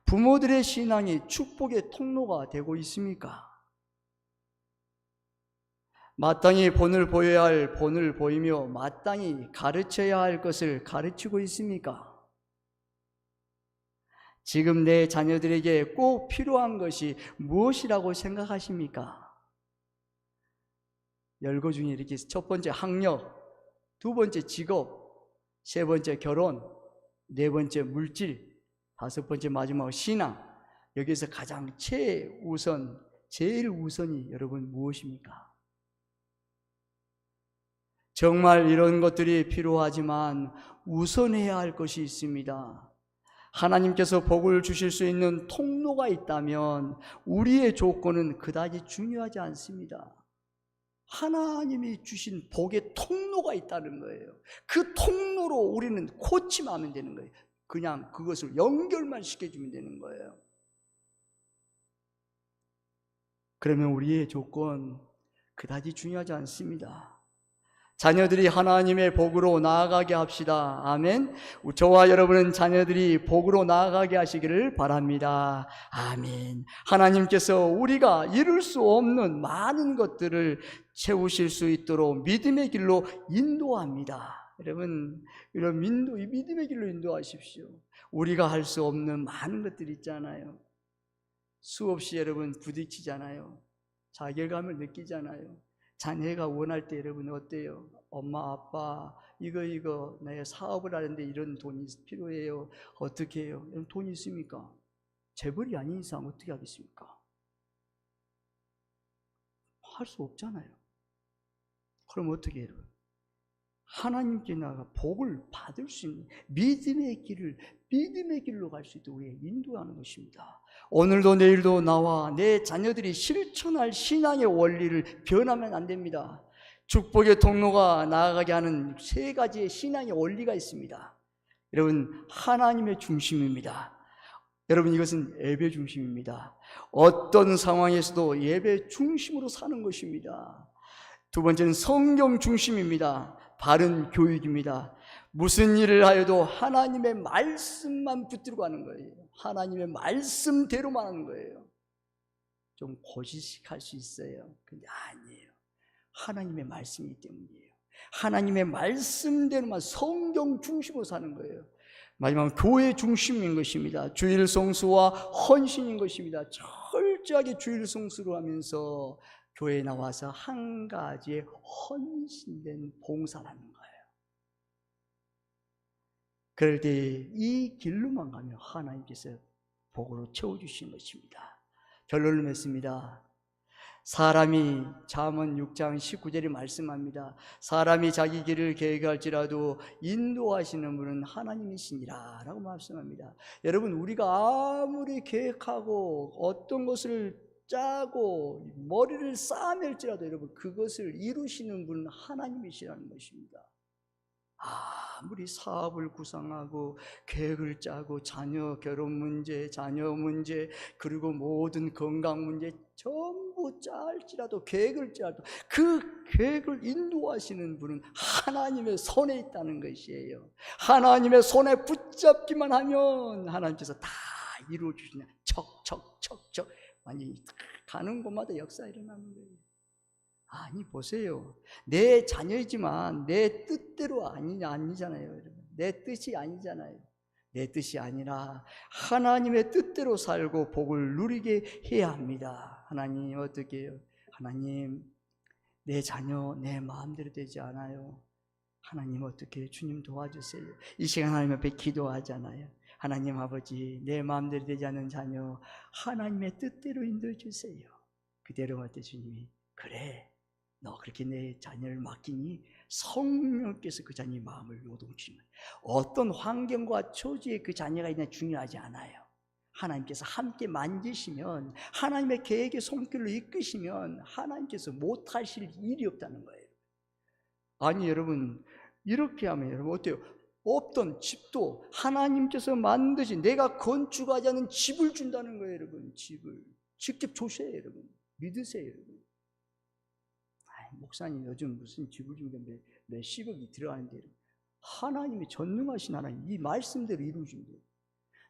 부모들의 신앙이 축복의 통로가 되고 있습니까? 마땅히 본을 보여야 할 본을 보이며 마땅히 가르쳐야 할 것을 가르치고 있습니까? 지금 내 자녀들에게 꼭 필요한 것이 무엇이라고 생각하십니까? 열거 중에 이렇게 첫 번째 학력, 두 번째 직업, 세 번째 결혼, 네 번째 물질, 다섯 번째 마지막 신앙. 여기서 가장 최우선, 제일 우선이 여러분 무엇입니까? 정말 이런 것들이 필요하지만 우선해야 할 것이 있습니다. 하나님께서 복을 주실 수 있는 통로가 있다면 우리의 조건은 그다지 중요하지 않습니다. 하나님이 주신 복의 통로가 있다는 거예요. 그 통로로 우리는 코치하면 되는 거예요. 그냥 그것을 연결만 시켜주면 되는 거예요. 그러면 우리의 조건 그다지 중요하지 않습니다. 자녀들이 하나님의 복으로 나아가게 합시다. 아멘. 저와 여러분은 자녀들이 복으로 나아가게 하시기를 바랍니다. 아멘. 하나님께서 우리가 이룰 수 없는 많은 것들을 채우실 수 있도록 믿음의 길로 인도합니다. 여러분, 이런 믿음의 길로 인도하십시오. 우리가 할 수 없는 많은 것들 있잖아요. 수없이 여러분 부딪히잖아요. 자괴감을 느끼잖아요. 자녀가 원할 때 여러분 어때요? 엄마, 아빠, 이거 내 사업을 하는데 이런 돈이 필요해요. 어떻게 해요? 여러분 돈 있습니까? 재벌이 아닌 이상 어떻게 하겠습니까? 할 수 없잖아요. 그럼 어떻게 해요? 하나님께 나가 복을 받을 수 있는 믿음의 길로 갈 수 있도록 우리에게 인도하는 것입니다. 오늘도 내일도 나와 내 자녀들이 실천할 신앙의 원리를 변하면 안 됩니다. 축복의 통로가 나아가게 하는 세 가지의 신앙의 원리가 있습니다. 여러분, 하나님의 중심입니다. 여러분, 이것은 예배 중심입니다. 어떤 상황에서도 예배 중심으로 사는 것입니다. 두 번째는 성경 중심입니다. 바른 교육입니다. 무슨 일을 하여도 하나님의 말씀만 붙들고 가는 거예요. 하나님의 말씀대로만 하는 거예요. 좀 고지식할 수 있어요. 근데 아니에요. 하나님의 말씀이기 때문이에요. 하나님의 말씀대로만 성경 중심으로 사는 거예요. 마지막은 교회 중심인 것입니다. 주일 성수와 헌신인 것입니다. 철저하게 주일 성수로 하면서 교회에 나와서 한 가지의 헌신된 봉사라는 거예요. 그럴 때 이 길로만 가면 하나님께서 복으로 채워주시는 것입니다. 결론을 맺습니다. 사람이 잠언 6장 19절에 말씀합니다. 사람이 자기 길을 계획할지라도 인도하시는 분은 하나님이시니라 라고 말씀합니다. 여러분, 우리가 아무리 계획하고 어떤 것을 짜고 머리를 쌓아낼지라도 여러분, 그것을 이루시는 분은 하나님이시라는 것입니다. 아무리 사업을 구상하고 계획을 짜고 자녀 결혼 문제, 자녀 문제, 그리고 모든 건강 문제 전부 짤지라도 계획을 짜도 그 계획을 인도하시는 분은 하나님의 손에 있다는 것이에요. 하나님의 손에 붙잡기만 하면 하나님께서 다 이루어주시냐. 척척척척 완전히 가는 곳마다 역사 일어나는 거예요. 아니, 보세요. 내 자녀이지만 내 뜻대로 아니잖아요. 여러분. 내 뜻이 아니잖아요. 내 뜻이 아니라 하나님의 뜻대로 살고 복을 누리게 해야 합니다. 하나님 어떻게 해요? 하나님, 내 자녀 내 마음대로 되지 않아요. 하나님 어떻게 해요? 주님 도와주세요. 이 시간 하나님 앞에 기도하잖아요. 하나님 아버지, 내 마음대로 되지 않는 자녀 하나님의 뜻대로 인도해 주세요. 그대로 할 때 주님이 그래, 너 그렇게 내 자녀를 맡기니 성령께서 그 자녀의 마음을 요동치는, 어떤 환경과 처지에 그 자녀가 있냐 중요하지 않아요. 하나님께서 함께 만지시면, 하나님의 계획의 손길로 이끄시면 하나님께서 못하실 일이 없다는 거예요. 아니 여러분, 이렇게 하면 여러분 어때요? 없던 집도 하나님께서 만드신, 내가 건축하지 않은 집을 준다는 거예요. 여러분, 집을 직접 주세요. 여러분, 믿으세요. 여러분. 목사님 요즘 무슨 집을 주는데 몇십억이 들어가는데, 하나님이 전능하신 하나님 이 말씀대로 이루어진대요.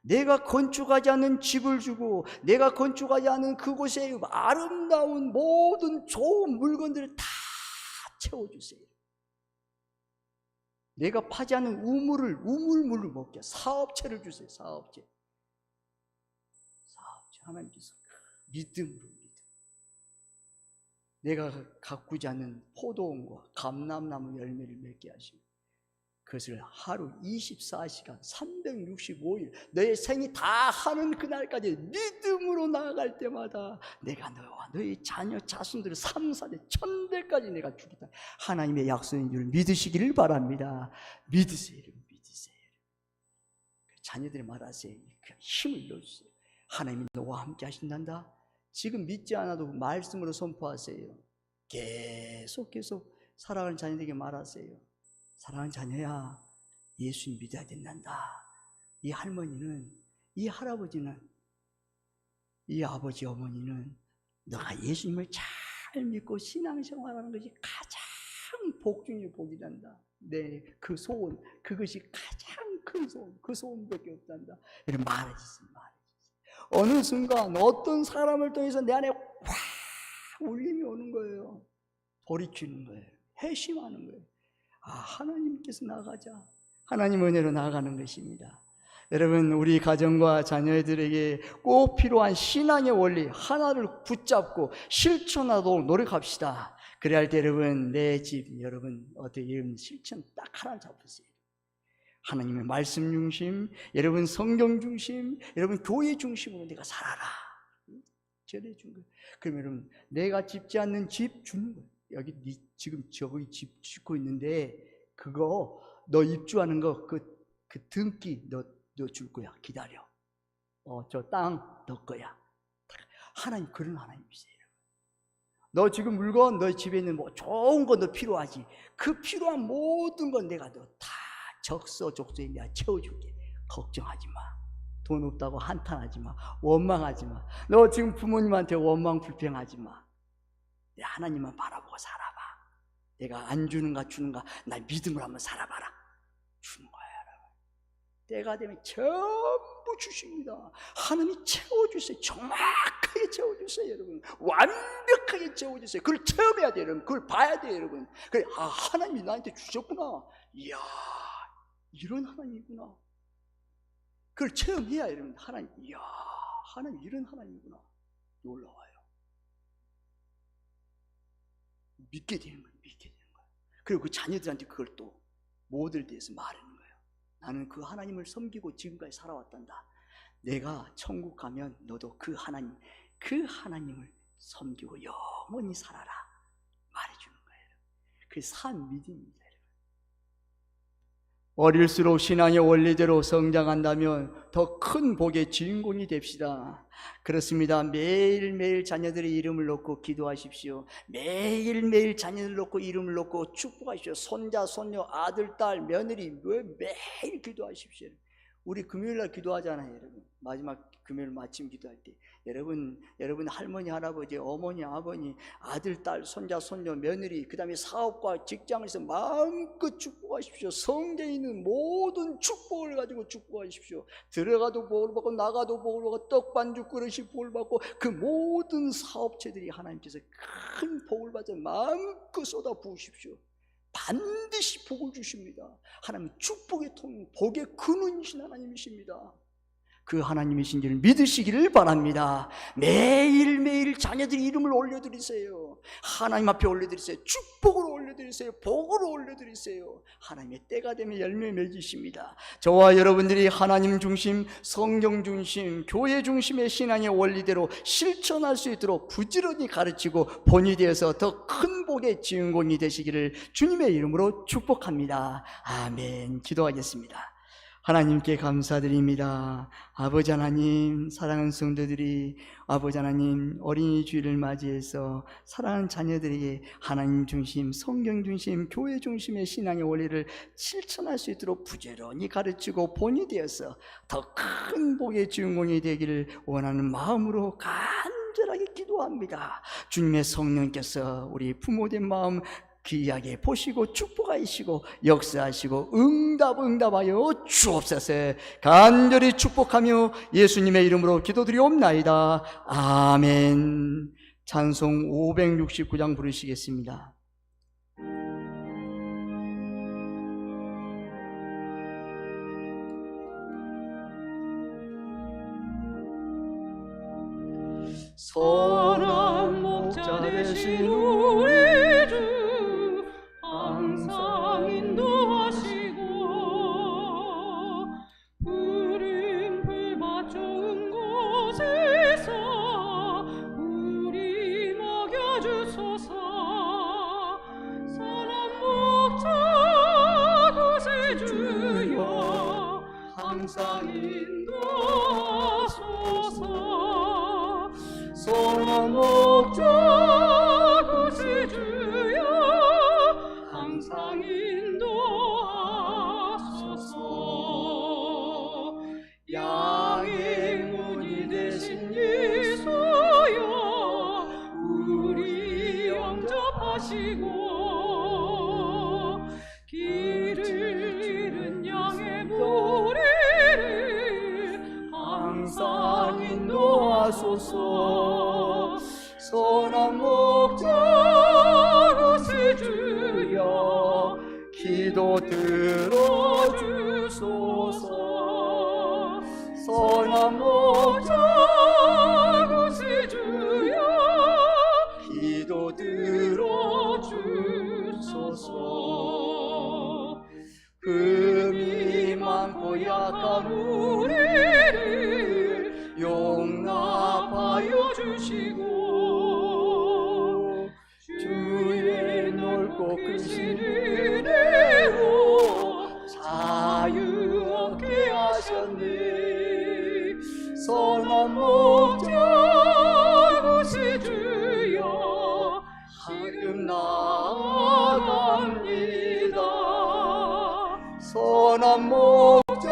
내가 건축하지 않은 집을 주고 내가 건축하지 않은 그곳에 아름다운 모든 좋은 물건들을 다 채워주세요. 내가 파지 않은 우물물을 먹게 사업체를 주세요. 사업체 하나님께서 믿음으로, 내가 가꾸지 않는 포도원과 감람나무 열매를 맺게 하시고, 그것을 하루 24시간 365일 너의 생이 다 하는 그날까지 믿음으로 나아갈 때마다 내가 너와 너의 자녀 자손들을 3, 4대 1000대까지 내가 주겠다, 하나님의 약속인 줄 믿으시기를 바랍니다. 믿으세요. 믿으세요. 자녀들이 말하세요. 힘을 넣어주세요. 하나님이 너와 함께 하신단다. 지금 믿지 않아도 말씀으로 선포하세요. 계속 사랑하는 자녀들에게 말하세요. 사랑하는 자녀야, 예수님 믿어야 된단다. 이 할머니는, 이 할아버지는, 이 아버지 어머니는 너가 예수님을 잘 믿고 신앙생활하는 것이 가장 복 중에 복이란다. 네, 그 소원, 그것이 가장 큰 소원, 그 소원밖에 없단다. 이런 말해주세요. 어느 순간 어떤 사람을 통해서 내 안에 확 울림이 오는 거예요. 돌이키는 거예요. 회심하는 거예요. 아, 하나님께서 나가자. 하나님 은혜로 나아가는 것입니다. 여러분, 우리 가정과 자녀들에게 꼭 필요한 신앙의 원리 하나를 붙잡고 실천하도록 노력합시다. 그래야 할 때 여러분, 내 집, 여러분 어떻게 여러분 실천 딱 하나 잡으세요. 하나님의 말씀 중심, 여러분 성경 중심, 여러분 교회 중심으로 내가 살아라. 전해준 거예요. 그러면 여러분, 내가 짓지 않는 집 주는 거예요. 여기 지금 저기 집 짓고 있는데 그거 너 입주하는 거 그 등기 너 줄 거야. 기다려. 저 땅 너 거야. 하나님 그런 하나님이세요. 너 지금 물건 너 집에 있는 뭐 좋은 거 너 필요하지. 그 필요한 모든 건 내가 너 다 적서적소에 내가 채워줄게. 걱정하지 마. 돈 없다고 한탄하지 마. 원망하지 마. 너 지금 부모님한테 원망 불평하지 마. 내 하나님만 바라보고 살아봐. 내가 안 주는가 주는가 나 믿음을 한번 살아봐라. 주는 거야. 때가 되면 전부 주십니다. 하나님이 채워주세요. 정확하게 채워주세요, 여러분. 완벽하게 채워주세요. 그걸 체험해야 돼요, 여러분. 그걸 봐야 돼요, 여러분. 그래, 아, 하나님이 나한테 주셨구나. 이야, 이런 하나님이구나. 그걸 체험해야, 여러분. 하나님, 이야, 하나님 이런 하나님이구나. 놀라워요. 믿게 되는 거예요, 믿게 되는 거예요. 그리고 그 자녀들한테 그걸 또 모델에 대해서 말하는 거예요. 나는 그 하나님을 섬기고 지금까지 살아왔단다. 내가 천국 가면 너도 그 하나님을 섬기고 영원히 살아라. 말해주는 거예요. 그 산 믿음입니다. 어릴수록 신앙의 원리대로 성장한다면 더 큰 복의 주인공이 됩시다. 그렇습니다. 매일매일 자녀들의 이름을 놓고 기도하십시오. 매일매일 자녀들 놓고 이름을 놓고 축복하십시오. 손자, 손녀, 아들, 딸, 며느리 매일 기도하십시오. 우리 금요일날 기도하잖아요, 여러분. 마지막 금요일 마침 기도할 때 여러분 할머니, 할아버지, 어머니, 아버니, 아들, 딸, 손자, 손녀, 며느리, 그 다음에 사업과 직장에서 마음껏 축복하십시오. 성경에 있는 모든 축복을 가지고 축복하십시오. 들어가도 복을 받고 나가도 복을 받고 떡반죽 그릇이 복을 받고 그 모든 사업체들이 하나님께서 큰 복을 받아 마음껏 쏟아 부으십시오. 반드시 복을 주십니다. 하나님 축복의 통, 복의 근원이신 하나님이십니다. 그 하나님이신지를 믿으시기를 바랍니다. 매일매일 자녀들의 이름을 올려드리세요. 하나님 앞에 올려드리세요. 축복으로 올려드리세요. 복으로 올려드리세요. 하나님의 때가 되면 열매 맺으십니다. 저와 여러분들이 하나님 중심, 성경 중심, 교회 중심의 신앙의 원리대로 실천할 수 있도록 부지런히 가르치고 본이 되어서 더 큰 복의 주인공이 되시기를 주님의 이름으로 축복합니다. 아멘. 기도하겠습니다. 하나님께 감사드립니다. 아버지 하나님, 사랑하는 성도들이 아버지 하나님 어린이 주일을 맞이해서 사랑하는 자녀들에게 하나님 중심, 성경 중심, 교회 중심의 신앙의 원리를 실천할 수 있도록 부지런히 가르치고 본이 되어서 더 큰 복의 주인공이 되기를 원하는 마음으로 간절하게 기도합니다. 주님의 성령께서 우리 부모된 마음 귀하게 보시고 축복하시고 역사하시고 응답하여 주옵소서. 간절히 축복하며 예수님의 이름으로 기도드리옵나이다. 아멘. 찬송 569장 부르시겠습니다. 선한 목자 되신 우리 주 항상 인도하시고 푸른 풀밭 좋은 곳에서 우리 먹여주소서. 선한 목자 구세주여 항상 인도하소서. 선한 목자 구세주여 항상 인도하소서. 양의 문이 되신 예수여 우리 영접하시고 선한 목자 구세주여 기도 들어주소서. 선한 목자 구세주여 기도 들어주소서. 금이 많고 약한 우리를 용납하여 주시고 주의 넓고 크신 은혜로 자유 얻게 하셨네. 선한 목자 구세주여 지금 나아갑니다. 선한 목자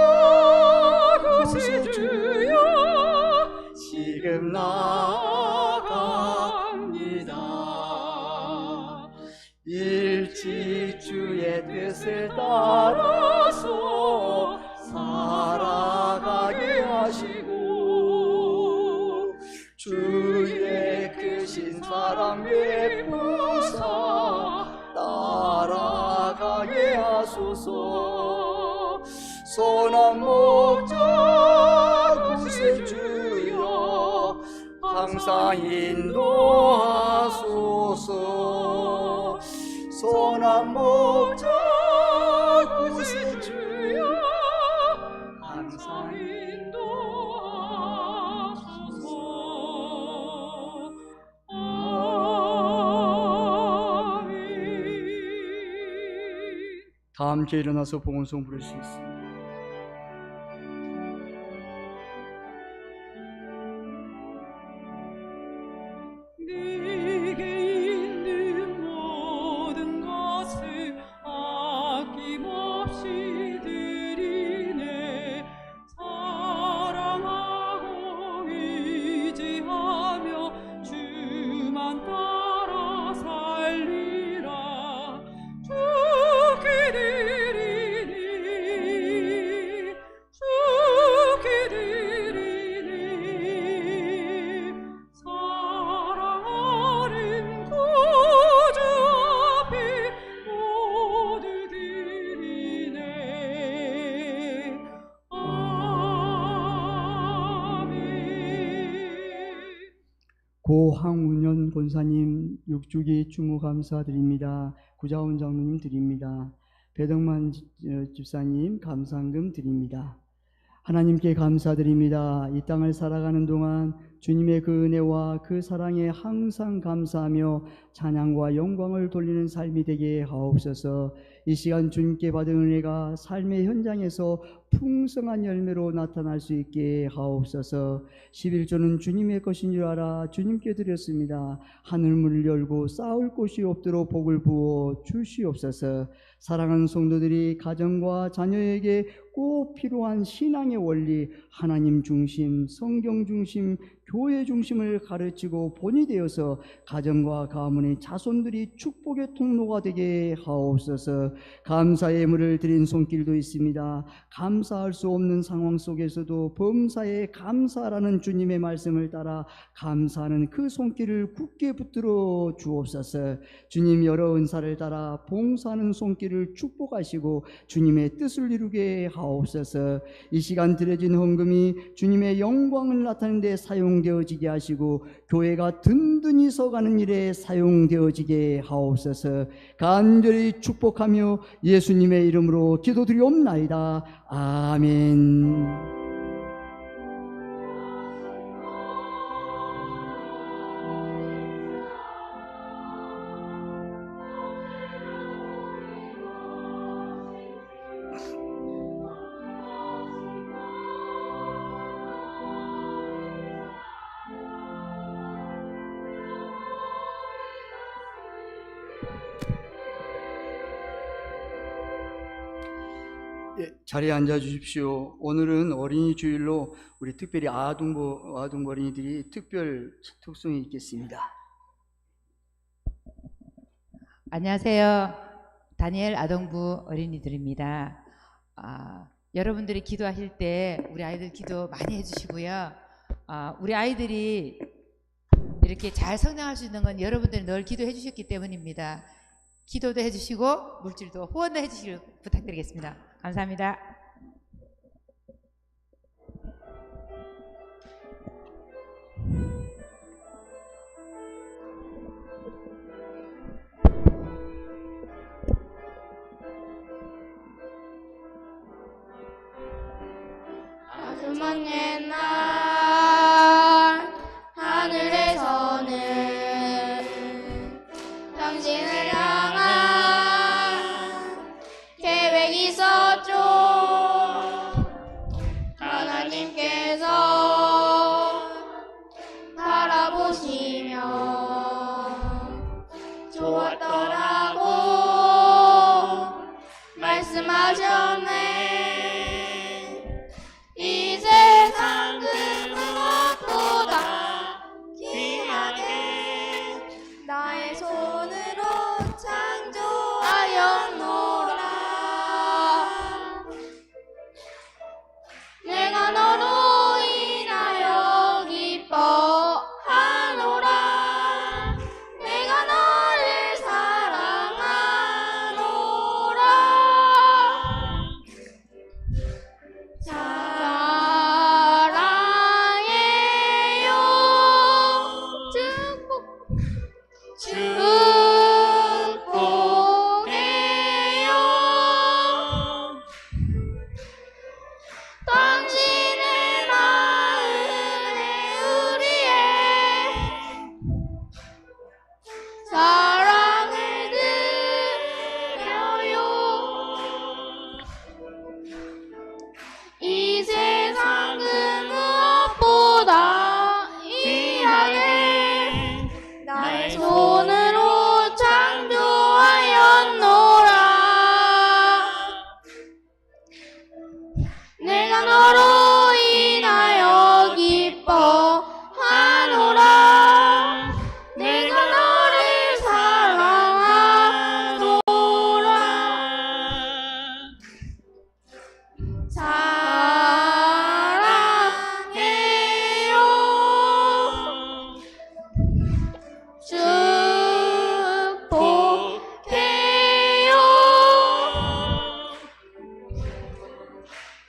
구세주여 지금 나아갑니다. 일찍 주의 뜻을 따라서 살아가게 하시고 주의 크신 사랑 베푸사 따라가게 하소서. 선한 목자 구세주여 항상 인도하소서. 선한 목자 구세주여 항상 인도하소서. 아멘. 다 함께 일어나서 봉헌송 부를 수 있습니다. 고항운현 권사님 6주기 추모 감사드립니다. 구자원 장로님 드립니다. 배덕만 집사님 감상금 드립니다. 하나님께 감사드립니다. 이 땅을 살아가는 동안 주님의 그 은혜와 그 사랑에 항상 감사하며 찬양과 영광을 돌리는 삶이 되게 하옵소서. 이 시간 주님께 받은 은혜가 삶의 현장에서 풍성한 열매로 나타날 수 있게 하옵소서. 11조는 주님의 것인 줄 알아 주님께 드렸습니다. 하늘문을 열고 쌓을 곳이 없도록 복을 부어 주시옵소서. 사랑하는 성도들이 가정과 자녀에게 꼭 필요한 신앙의 원리, 하나님 중심, 성경 중심, 교회 중심을 가르치고 본이 되어서 가정과 가문의 자손들이 축복의 통로가 되게 하옵소서. 감사의 예물을 드린 손길도 있습니다. 감사할 수 없는 상황 속에서도 범사에 감사라는 주님의 말씀을 따라 감사하는 그 손길을 굳게 붙들어 주옵소서. 주님 여러 은사를 따라 봉사하는 손길을 축복하시고 주님의 뜻을 이루게 하옵소서. 이 시간 드려진 헌금이 주님의 영광을 나타내는 데 사용되어지게 하시고 교회가 든든히 서가는 일에 사용되어지게 하옵소서. 간절히 축복하며 예수님의 이름으로 기도드리옵나이다. 아멘. 자리에 앉아 주십시오. 오늘은 어린이 주일로 우리 특별히 아동부 어린이들이 특별 특송이 있겠습니다. 안녕하세요. 다니엘 아동부 어린이들입니다. 여러분들이 기도하실 때 우리 아이들 기도 많이 해주시고요. 우리 아이들이 이렇게 잘 성장할 수 있는 건 여러분들이 늘 기도해 주셨기 때문입니다. 기도도 해주시고 물질도 후원도 해주시길 부탁드리겠습니다. 감사합니다. 아주 먼 옛날 하늘에서는 당신을 향한 계획이 있었죠. 하나님께서 바라보시며 좋았더라고 말씀하셨네. 이 세상 그 무엇보다 귀하게 나의 손으로 창조하였노라. 내가 너로 인하여 기뻐하노라. 내가 너를 사랑하노라. 사랑해요. 축복해요. 당신의 마음에 우리의 사랑을 드려요. 이 세상 그 무엇보다 귀하게 나의 손으로 창조하였노라. 내가 너로 인하여 기뻐하노라. 내가 너를 사랑하노라. 사랑해요. 축복해요.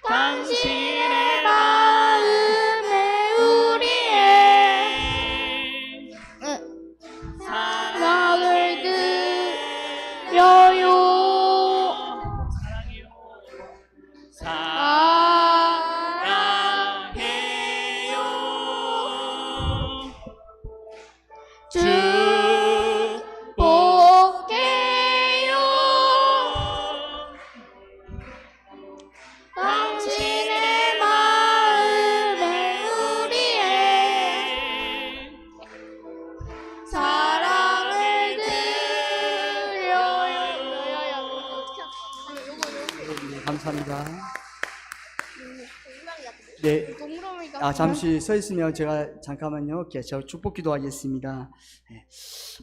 당신의 마음에 우리의 사랑을 드려요. 사랑해요. 축복해요. 당신의 마음에 우리의 사랑을 드려요. 네, 감사합니다. 네, 잠시 서 있으면 제가 잠깐만요. 이렇게 저 축복 기도하겠습니다. 네.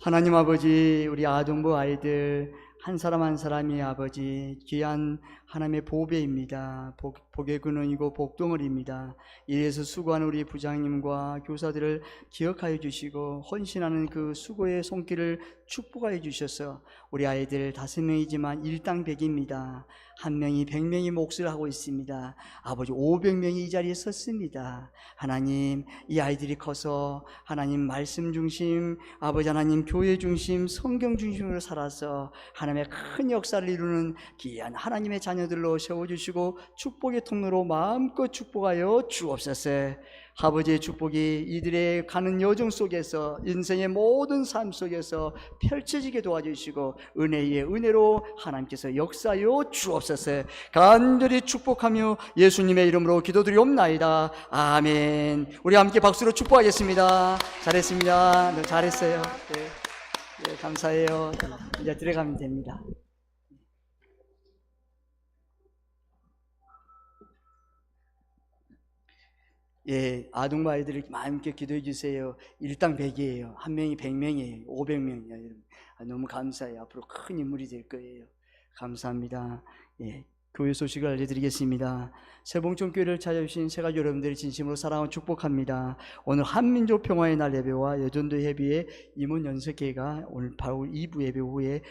하나님 아버지, 우리 아동부 아이들 한 사람 한 사람이 아버지 귀한 하나님의 보배입니다. 복의 근원이고 복덩어리입니다. 이래서 수고하는 우리 부장님과 교사들을 기억하여 주시고 헌신하는 그 수고의 손길을 축복하여 주셔서 우리 아이들 5명이지만 일당백입니다. 한 명이 100명이 몫을 하고 있습니다. 아버지 500명이 이 자리에 섰습니다. 하나님, 이 아이들이 커서 하나님 말씀 중심, 아버지 하나님 교회 중심, 성경 중심으로 살아서 하나님의 큰 역사를 이루는 귀한 하나님의 자녀들로 세워주시고 축복의 통로로 마음껏 축복하여 주옵소서. 아버지의 축복이 이들의 가는 여정 속에서 인생의 모든 삶 속에서 펼쳐지게 도와주시고 은혜의 은혜로 하나님께서 역사하여 주옵소서. 간절히 축복하며 예수님의 이름으로 기도드리옵나이다. 아멘. 우리 함께 박수로 축복하겠습니다. 잘했습니다. 네, 잘했어요. 네. 네, 감사해요. 이제 들어가면 됩니다. 예, 아동부 아이들을 마음껏 기도해 주세요. 일당 100이에요. 한 명이 100명이에요. 500명이에요. 너무 감사해요. 앞으로 큰 인물이 될 거예요. 감사합니다. 예, 교회 소식을 알려드리겠습니다. 세봉촌교회를 찾아주신 새가 여러분들을 진심으로 사랑하고 축복합니다. 오늘 한민족 평화의 날 예배와 여전도 예배의 임원 연석회가 오늘 바로 2부 예배 후에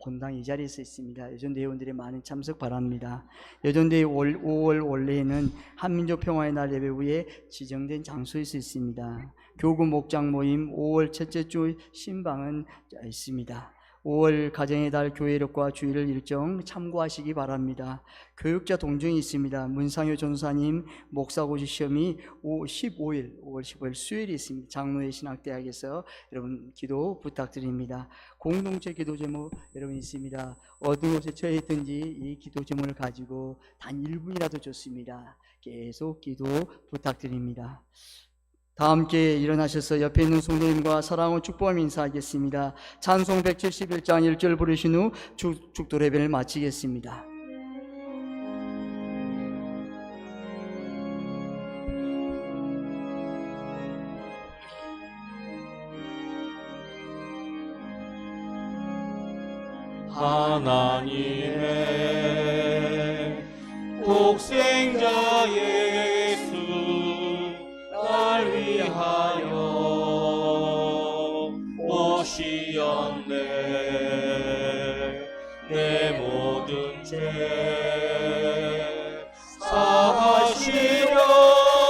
본당 이 자리에서 있습니다. 여전도 회원들의 많은 참석 바랍니다. 여전도의 5월 원래에는 한민족 평화의 날 예배 후에 지정된 장소에서 있습니다. 교구 목장 모임 5월 첫째 주 신방은 있습니다. 5월 가정의 달 교회력과 주일 일정 참고하시기 바랍니다. 교육자 동정이 있습니다. 문상효 전사님 목사고시 시험이 5월 15일 수요일에 있습니다. 장로회 신학대학에서 여러분 기도 부탁드립니다. 공동체 기도 제목 여러분 있습니다. 어떤 곳에 처해 있든지 이 기도 제목을 가지고 단 1분이라도 좋습니다. 계속 기도 부탁드립니다. 다 함께 일어나셔서 옆에 있는 성도님과 사랑하고 축복하며 인사하겠습니다. 찬송 171장 1절 부르신 후 축도 예배를 마치겠습니다. 하나님의 독생자 예수 날 위하여 오시었네. 내 모든 죄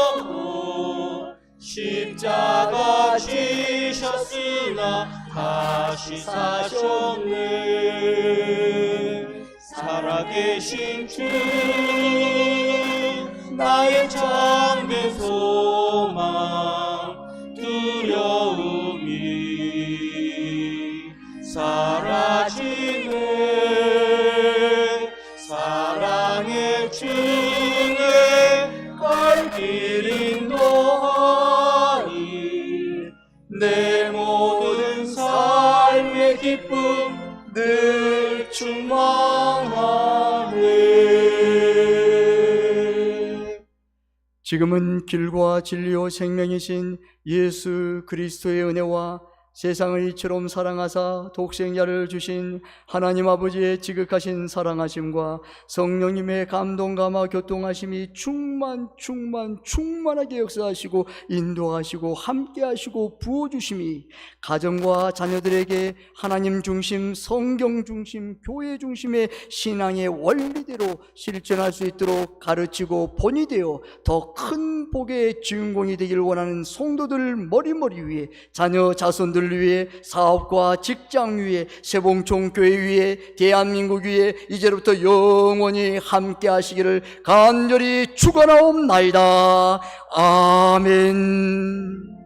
사하시려고 십자가 지셨으나 다시 사셨네. 살아계신 주 나의 참된 소망 두려움이 사라지네. 사랑의 주내 갈길 인도하니 내 모든 삶의 기쁨 늘 충만하네. 지금은 길과 진리요 생명이신 예수 그리스도의 은혜와 세상을 이처럼 사랑하사 독생자를 주신 하나님 아버지의 지극하신 사랑하심과 성령님의 감동 감화 교통하심이 충만하게 역사하시고 인도하시고 함께하시고 부어주심이 가정과 자녀들에게 하나님 중심, 성경 중심, 교회 중심의 신앙의 원리대로 실천할 수 있도록 가르치고 본이 되어 더 큰 복의 주인공이 되길 원하는 성도들 머리머리 위에, 자녀 자손들 위해, 사업과 직장 위에, 세봉촌 교회 위에, 대한민국 위에 이제부터 영원히 함께 하시기를 간절히 축원하옵나이다. 아멘.